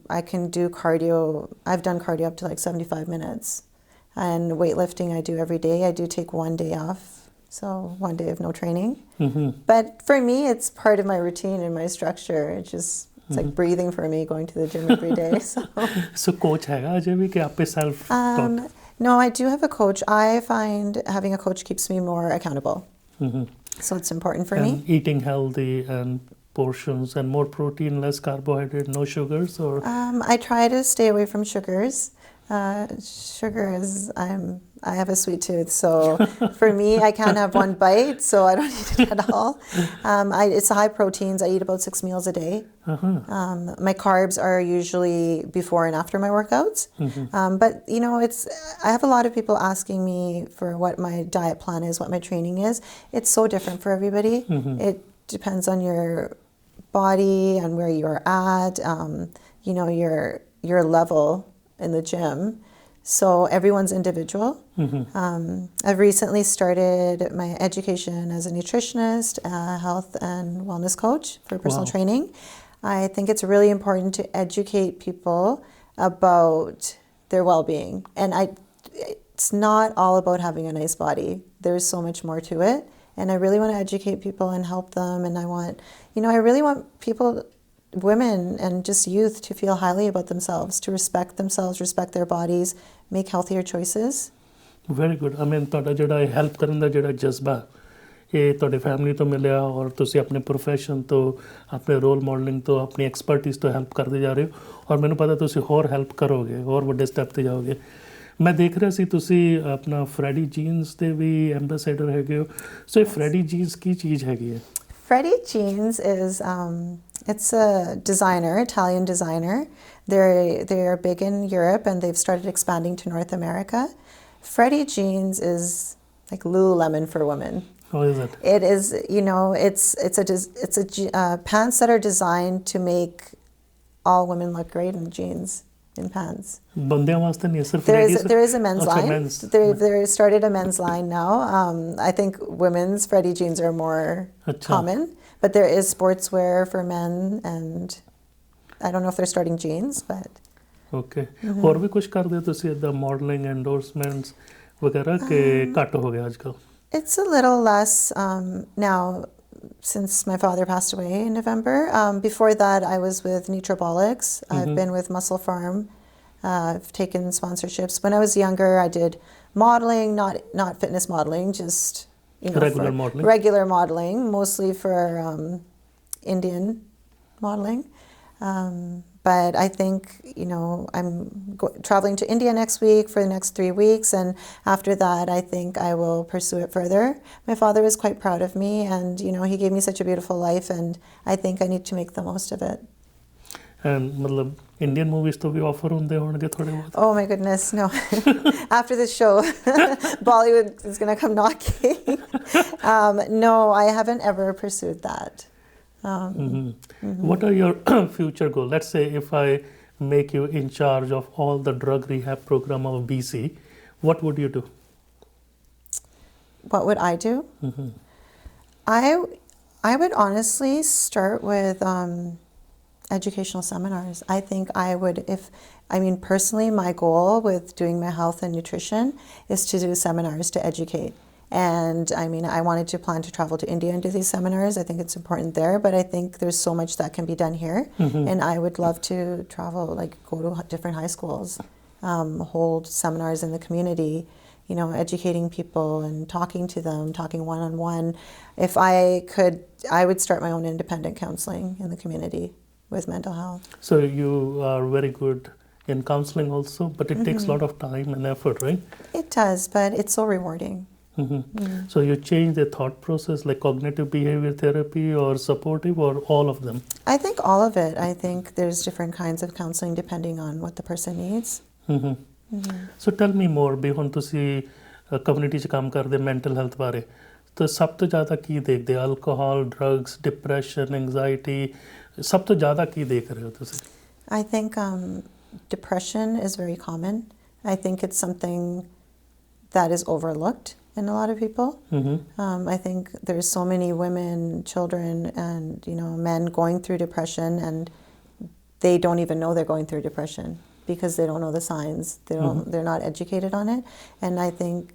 I can do cardio. I've done cardio up to like 75 minutes. And weightlifting I do every day. I do take 1 day off. So 1 day of no training. But for me, it's part of my routine and my structure. It's like breathing for me, going to the gym every day. So coach हैगा अजय भी कि आप पे self taught? No, I do have a coach. I find having a coach keeps me more accountable. So it's important for me. And eating healthy and portions and more protein, less carbohydrate, no sugars, or I try to stay away from sugars. Sugar is, I have a sweet tooth, so for me, I can't have one bite, so I don't eat it at all. It's high proteins. I eat about 6 meals a day. My carbs are usually before and after my workouts. But, I have a lot of people asking me for what my diet plan is, what my training is. It's so different for everybody. It depends on your body and where you're at, your level in the gym. So everyone's individual. I've recently started my education as a nutritionist, health and wellness coach for personal training. I think it's really important to educate people about their well-being. And it's not all about having a nice body. There's so much more to it. And I really want to educate people and help them. And I really want people, women and just youth, to feel highly about themselves, to respect themselves, respect their bodies, make healthier choices. Very good. I mean, ਤੁਹਾਡਾ ਜਿਹੜਾ help ਕਰਨ ਦਾ ਜਿਹੜਾ ਜਜ਼ਬਾ ਇਹ ਤੁਹਾਡੇ family ਤੋਂ ਮਿਲਿਆ ਔਰ ਤੁਸੀਂ ਆਪਣੇ ਪ੍ਰੋਫੈਸ਼ਨ ਤੋਂ ਆਪਣੇ ਰੋਲ ਮਾਡਲਿੰਗ ਤੋਂ ਆਪਣੀ ਐਕਸਪਰਟਿਜ਼ ਤੋਂ ਹੈਲਪ ਕਰਦੇ ਜਾ ਰਹੇ ਹੋ ਔਰ ਮੈਨੂੰ ਪਤਾ ਤੁਸੀਂ ਹੋਰ ਹੈਲਪ ਕਰੋਗੇ ਹੋਰ ਵੱਡੇ ਸਟੈਪ ਤੇ ਜਾਓਗੇ ਮੈਂ ਦੇਖ ਰਿਹਾ ਸੀ ਤੁਸੀਂ ਆਪਣਾ ਫਰੈਡੀ ਜੀਨਸ ਦੇ ਵੀ ਐਂਬੈਸੈਡਰ ਹੈਗੇ ਹੋ ਸੋ ਇਹ ਫਰੈਡੀ ਜੀਨਸ ਕੀ ਚੀਜ਼ ਹੈਗੀ ਹੈ Freddie Jeans is it's a designer, Italian designer. They're big in Europe and they've started expanding to North America. Freddie Jeans is like Lululemon for women. How is it? It is, it's pants that are designed to make all women look great in jeans, in pants. ਬੰਦਿਆਂ ਵਾਸਤੇ ਨਹੀਂ ਸਿਰਫ There is a men's line. They started a men's line now. I think women's Freddie jeans are more common, but there is sportswear for men, and I don't know if they're starting jeans, but. Okay. ਹੋਰ ਵੀ ਕੁਝ ਕਰਦੇ ਹੋ ਤੁਸੀਂ ਇਦਾਂ modelling ਐਂਡੋਰਸਮੈਂਟਸ ਵਗੈਰਾ ਕਿ ਘੱਟ ਹੋ ਗਿਆ ਅੱਜਕੱਲ It's a little less now since my father passed away in November. Before that, I was with Nutrabolics. I've been with Muscle Farm. I've taken sponsorships. When I was younger, I did modeling, not fitness modeling, just regular modeling, mostly for Indian modeling. But I think, I'm traveling to India next week for the next 3 weeks. And after that, I think I will pursue it further. My father was quite proud of me. And, he gave me such a beautiful life. And I think I need to make the most of it. And मतलब Indian movies तो भी offer होंगे होंगे थोड़े बहुत Oh my goodness, no. After this show, Bollywood is going to come knocking. No, I haven't ever pursued that. What are your future goals? Let's say if I make you in charge of all the drug rehab program of BC, what would you do? What would I do? I would honestly start with educational seminars. I think I would, personally, my goal with doing my health and nutrition is to do seminars to educate. And I wanted to plan to travel to India and do these seminars. I think it's important there, but I think there's so much that can be done here. And I would love to travel, go to different high schools, hold seminars in the community, educating people and talking to them, talking one-on-one. If I could, I would start my own independent counseling in the community with mental health. So you are very good in counseling also, but it takes a lot of time and effort, right? It does, but it's so rewarding. So you change the thought process, like cognitive behavior therapy or supportive, or all of them? I think all of it. I think there's different kinds of counseling depending on what the person needs. So tell me more, ਵੀ ਹੁਣ ਤੁਸੀਂ community 'ਚ ਕੰਮ ਕਰਦੇ mental health ਬਾਰੇ ਤਾਂ ਸਭ ਤੋਂ ਜ਼ਿਆਦਾ ਕੀ ਦੇਖਦੇ? ਅਲਕੋਹਲ, ਡਰੱਗਸ, ਡਿਪਰੈਸ਼ਨ, ਐਂਗਜ਼ਾਇਟੀ, ਸਭ ਤੋਂ ਜ਼ਿਆਦਾ ਕੀ ਦੇਖ ਰਹੇ ਹੋ ਤੁਸੀਂ? I think depression is very common. I think it's something that is overlooked in a lot of people. I think there's so many women, children, and men going through depression, and they don't even know they're going through depression because they don't know the signs. They're not educated on it, and I think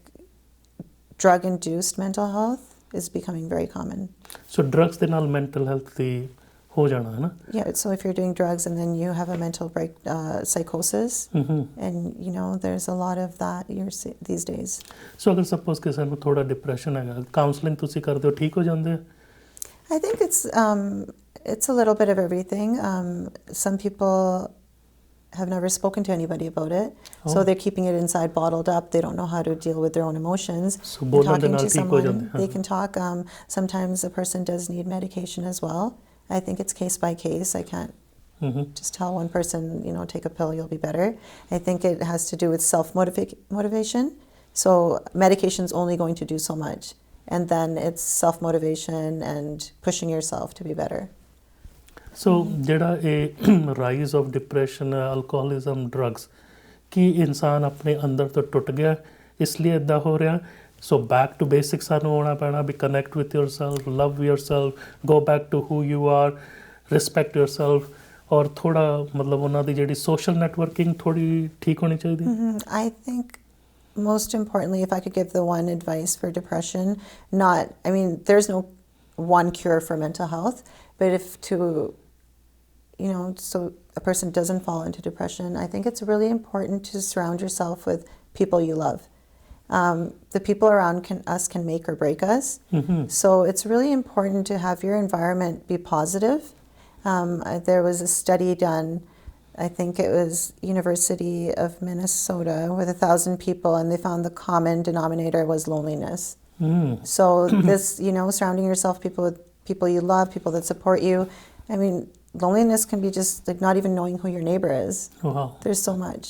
drug-induced mental health is becoming very common. So drugs ਦੇ ਨਾਲ mental health ਦੀ ਹੋ ਜਾਣਾ ਹੈ ਨਾ? Yeah, so if you're doing drugs and then you have a mental psychosis, and there's a lot of that these days. So ਅਗਰ suppose ਕਿਸੇ ਨੂੰ ਥੋੜਾ ਡਿਪਰੈਸ਼ਨ ਹੈਗਾ, ਕਾਉਂਸਲਿੰਗ ਤੁਸੀਂ ਕਰਦੇ ਹੋ, ਠੀਕ ਹੋ ਜਾਂਦੇ ਆ? I think it's a little bit of everything. Some people have never spoken to anybody about it, so they're keeping it inside, bottled up. They don't know how to deal with their own emotions. So talking to someone, they can talk. Sometimes a person does need medication as well. I think it's case by case. I can't just tell one person, take a pill, you'll be better. I think it has to do with self-motivation. So medication's only going to do so much. And then it's self-motivation and pushing yourself to be better. So ਜਿਹੜਾ ਇਹ rise of depression, alcoholism, drugs, ਕੀ ਇਨਸਾਨ ਆਪਣੇ ਅੰਦਰ ਤੋਂ ਟੁੱਟ ਗਿਆ ਇਸ ਲਈ ਇੱਦਾਂ ਹੋ ਰਿਹਾ? ਸੋ ਬੈਕ ਟੂ ਬੇਸਿਕ ਸਾਨੂੰ ਆਉਣਾ ਪੈਣਾ, we connect with yourself, love yourself, go back to who you are, respect yourself, ਔਰ ਥੋੜਾ ਮਤਲਬ ਉਹਨਾਂ ਦੀ ਜਿਹੜੀ ਸੋਸ਼ਲ ਨੈਟਵਰਕਿੰਗ ਥੋੜੀ ਠੀਕ ਹੋਣੀ ਚਾਹੀਦੀ? I think most importantly, if I could give the one advice for depression, there's no one cure for mental health, but so a person doesn't fall into depression, I think it's really important to surround yourself with people you love. The people around us can make or break us. So it's really important to have your environment be positive. There was a study done, I think it was University of Minnesota, with 1,000 people, and they found the common denominator was loneliness. So this, surrounding yourself with people you love, people that support you. Loneliness can be just like not even knowing who your neighbor is. Wow. There's so much.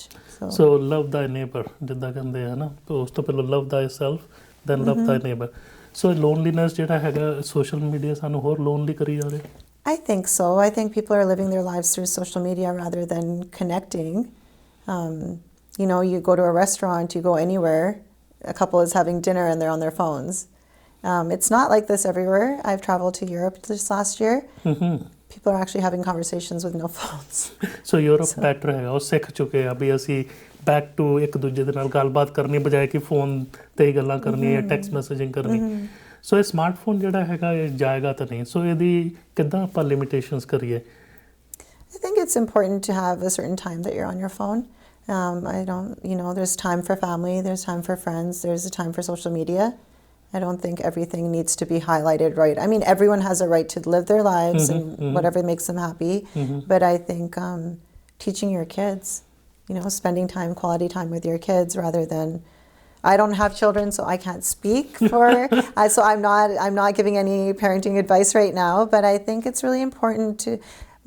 So love thy neighbor, ਜਿੱਦਾਂ ਕਹਿੰਦੇ ਆ ਨਾ, ਉਸ ਤੋਂ ਪਹਿਲਾਂ love thyself, then love thy neighbor. So loneliness ਜਿਹੜਾ ਹੈਗਾ, social media ਸਾਨੂੰ ਹੋਰ lonely ਕਰੀ ਜਾ ਰਿਹਾ? I think so. I think people are living their lives through social media rather than connecting. You go to a restaurant, you go anywhere, a couple is having dinner and they're on their phones. It's not like this everywhere. I've traveled to Europe this last year. People are actually having conversations with no phones. So Europe better ਹੈਗਾ, ਉਹ ਸਿੱਖ ਚੁੱਕੇ ਆ ਵੀ ਅਸੀਂ back to ਇੱਕ ਦੂਜੇ ਦੇ ਨਾਲ ਗੱਲਬਾਤ ਕਰਨੀ ਬਜਾਏ ਕਿ ਫੋਨ ਤੇ ਹੀ ਗੱਲਾਂ ਕਰਨੀਆਂ ਜਾਂ ਟੈਕਸਟ ਮੈਸੇਜਿੰਗ ਕਰਨੀ। ਸੋ ਇਹ ਸਮਾਰਟਫੋਨ ਜਿਹੜਾ ਹੈਗਾ ਇਹ ਜਾਏਗਾ ਤਾਂ ਨਹੀਂ, ਸੋ ਇਹਦੀ ਕਿੱਦਾਂ ਆਪਾਂ ਲਿਮਿਟੇਸ਼ਨਸ ਕਰੀਏ? I think it's important to have a certain time that you're on your phone. There's time for family, there's time for friends, there's a time for social media. I don't think everything needs to be highlighted, right? Everyone has a right to live their lives and whatever makes them happy. But I think teaching your kids, spending quality time with your kids rather than, I don't have children, so I can't speak for, so I'm not giving any parenting advice right now, but I think it's really important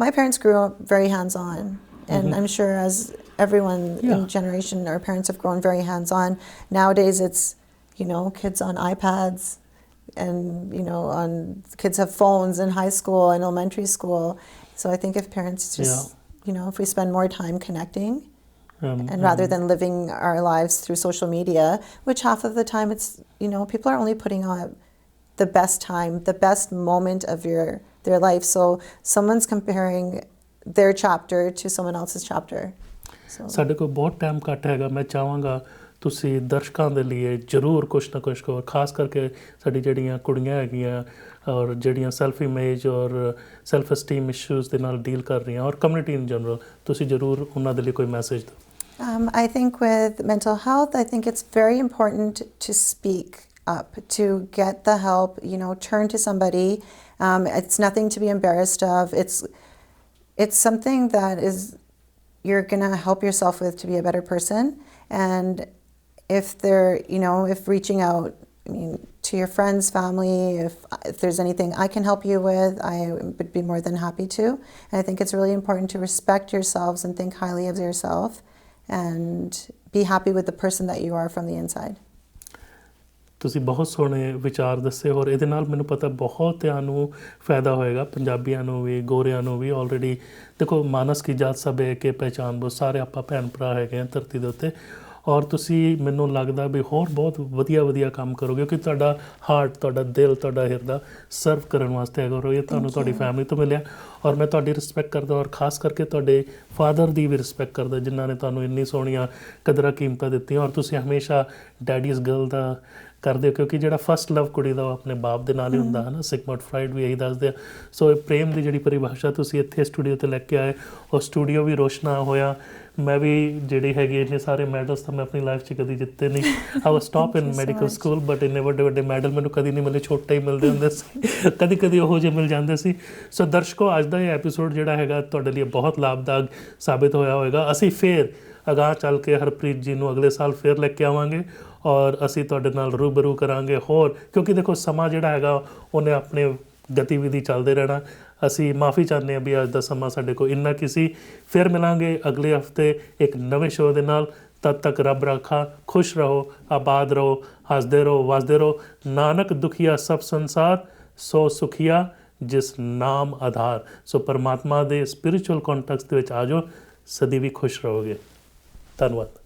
my parents grew up very hands-on, and I'm sure as everyone in generation, our parents have grown very hands-on. Nowadays it's, kids on iPads, and kids have phones in high school and elementary school. So I think if parents just, if we spend more time connecting, and rather than living our lives through social media, which half of the time it's, people are only putting on the best time, the best moment of their life. So someone's comparing their chapter to someone else's chapter. ਸਾਡੇ ਕੋਲ ਬਹੁਤ time ਘੱਟ ਹੈਗਾ, ਮੈਂ ਚਾਹਾਂਗਾ ਤੁਸੀਂ ਦਰਸ਼ਕਾਂ ਦੇ ਲਈ ਜ਼ਰੂਰ ਕੁਛ ਨਾ ਕੁਛ ਕਹੋ, ਖਾਸ ਕਰਕੇ ਸਾਡੀ ਜਿਹੜੀਆਂ ਕੁੜੀਆਂ ਹੈਗੀਆਂ ਔਰ ਜਿਹੜੀਆਂ ਸੈਲਫ ਇਮੇਜ ਔਰ ਸੈਲਫ ਅਸਟੀਮ ਇਸ਼ੂਜ਼ ਦੇ ਨਾਲ ਡੀਲ ਕਰ ਰਹੀਆਂ ਔਰ ਕਮਿਊਨਿਟੀ ਇਨ ਜਨਰਲ, ਤੁਸੀਂ ਜ਼ਰੂਰ ਉਹਨਾਂ ਦੇ ਲਈ ਕੋਈ ਮੈਸੇਜ ਦਿਓ। I think with mental health, I think it's very important to speak up, to get the help, turn to somebody. It's nothing to be embarrassed of. It's something that you're going to help yourself with to be a better person. And if if reaching out, to your friends, family, if there's anything I can help you with, I would be more than happy to. And I think it's really important to respect yourselves and think highly of yourself and be happy with the person that you are from the inside. ਤੁਸੀਂ ਬਹੁਤ ਸੋਹਣੇ ਵਿਚਾਰ ਦੱਸੇ ਔਰ ਇਹਦੇ ਨਾਲ ਮੈਨੂੰ ਪਤਾ ਬਹੁਤਿਆਂ ਨੂੰ ਫਾਇਦਾ ਹੋਏਗਾ, ਪੰਜਾਬੀਆਂ ਨੂੰ ਵੀ, ਗੋਰਿਆਂ ਨੂੰ ਵੀ। ਆਲਰੇਡੀ ਦੇਖੋ, ਮਾਨਸ ਕੀ ਜਾਤ ਸਭ ਏਕ ਪਹਿਚਾਨ ਬੋ, ਸਾਰੇ ਆਪਾਂ ਭੈਣ ਭਰਾ ਹੈਗੇ ਆ ਧਰਤੀ ਦੇ ਉੱਤੇ। ਔਰ ਤੁਸੀਂ, ਮੈਨੂੰ ਲੱਗਦਾ ਵੀ ਹੋਰ ਬਹੁਤ ਵਧੀਆ ਵਧੀਆ ਕੰਮ ਕਰੋਗੇ, ਕਿਉਂਕਿ ਤੁਹਾਡਾ ਹਾਰਟ, ਤੁਹਾਡਾ ਦਿਲ, ਤੁਹਾਡਾ ਹਿਰਦਾ ਸਰਵ ਕਰਨ ਵਾਸਤੇ ਹੈਗਾ। ਔਰ ਇਹ ਤੁਹਾਨੂੰ ਤੁਹਾਡੀ ਫੈਮਿਲੀ ਤੋਂ ਮਿਲਿਆ। ਔਰ ਮੈਂ ਤੁਹਾਡੀ ਰਿਸਪੈਕਟ ਕਰਦਾ, ਔਰ ਖਾਸ ਕਰਕੇ ਤੁਹਾਡੇ ਫਾਦਰ ਦੀ ਵੀ ਰਿਸਪੈਕਟ ਕਰਦਾ, ਜਿਨ੍ਹਾਂ ਨੇ ਤੁਹਾਨੂੰ ਇੰਨੀ ਸੋਹਣੀਆਂ ਕਦਰਾਂ ਕੀਮਤਾਂ ਦਿੱਤੀਆਂ। ਔਰ ਤੁਸੀਂ ਹਮੇਸ਼ਾ ਡੈਡੀਜ਼ ਗਰਲ ਦਾ ਕਰਦੇ ਹੋ, ਕਿਉਂਕਿ ਜਿਹੜਾ ਫਸਟ ਲਵ ਕੁੜੀ ਦਾ ਉਹ ਆਪਣੇ ਬਾਪ ਦੇ ਨਾਲ ਹੀ ਹੁੰਦਾ ਹੈ ਨਾ। ਸਿਗਮੰਡ ਫਰਾਇਡ ਵੀ ਇਹੀ ਦੱਸਦੇ ਆ। ਸੋ ਇਹ ਪ੍ਰੇਮ ਦੀ ਜਿਹੜੀ ਪਰਿਭਾਸ਼ਾ ਤੁਸੀਂ ਇੱਥੇ ਸਟੂਡੀਓ 'ਤੇ ਲੈ ਕੇ ਆਏ, ਉਹ ਸਟੂਡੀਓ ਵੀ ਰੋਸ਼ਨਾ ਹੋਇਆ। ਮੈਂ ਵੀ ਜਿਹੜੀ ਹੈਗੀ ਇੰਨੇ ਸਾਰੇ ਮੈਡਲਸ ਤਾਂ ਮੈਂ ਆਪਣੀ ਲਾਈਫ 'ਚ ਕਦੀ ਜਿੱਤੇ ਨਹੀਂ। I was top in medical school, but ਇੰਨੇ ਵੱਡੇ ਵੱਡੇ ਮੈਡਲ ਮੈਨੂੰ ਕਦੀ ਨਹੀਂ ਮਿਲੇ, ਛੋਟੇ ਹੀ ਮਿਲਦੇ ਹੁੰਦੇ ਸੀ, ਕਦੀ ਕਦੀ ਉਹੋ ਜਿਹੇ ਮਿਲ ਜਾਂਦੇ ਸੀ। ਸੋ ਦਰਸ਼ਕੋ, ਅੱਜ ਦਾ ਇਹ ਐਪੀਸੋਡ ਜਿਹੜਾ ਹੈਗਾ ਤੁਹਾਡੇ ਲਈ ਬਹੁਤ ਲਾਭਦਾਇਕ ਸਾਬਿਤ ਹੋਇਆ ਹੋਵੇਗਾ। ਅਸੀਂ ਫਿਰ ਅਗਾਂਹ ਚੱਲ ਕੇ ਹਰਪ੍ਰੀਤ ਜੀ ਨੂੰ ਅਗਲੇ ਸਾਲ ਫਿਰ ਲੈ ਕੇ ਆਵਾਂਗੇ ਔਰ ਅਸੀਂ ਤੁਹਾਡੇ ਨਾਲ ਰੂਬਰੂ ਕਰਾਂਗੇ ਹੋਰ, ਕਿਉਂਕਿ ਦੇਖੋ ਸਮਾਂ ਜਿਹੜਾ ਹੈਗਾ ਉਹਨੇ ਆਪਣੇ ਗਤੀਵਿਧੀ ਚੱਲਦੇ ਰਹਿਣਾ। ਅਸੀਂ ਮਾफ़ੀ ਚਾਹੁੰਦੇ ਹਾਂ ਵੀ ਅੱਜ ਦਾ ਸਮਾਂ ਸਾਡੇ ਕੋਲ ਇੰਨਾ ਕੀ ਸੀ। ਫਿਰ ਮਿਲਾਂਗੇ ਅਗਲੇ ਹਫਤੇ ਇੱਕ ਨਵੇਂ ਸ਼ੋਅ ਦੇ ਨਾਲ। ਤਦ ਤੱਕ ਰੱਬ ਰਾਖਾ, ਖੁਸ਼ ਰਹੋ, ਆਬਾਦ ਰਹੋ, ਹੱਸਦੇ ਰਹੋ, ਵਸਦੇ ਰਹੋ। ਨਾਨਕ ਦੁਖੀਆ ਸਭ ਸੰਸਾਰ, ਸੋ ਸੁਖੀਆ ਜਿਸ ਨਾਮ ਆਧਾਰ। ਸੋ ਪਰਮਾਤਮਾ ਦੇ ਸਪਿਰਿਚੁਅਲ ਕੰਟੈਕਸਟ ਦੇ ਵਿੱਚ ਆ ਜਾਓ, ਸਦੀ ਵੀ ਖੁਸ਼ ਰਹੋਗੇ। ਧੰਨਵਾਦ।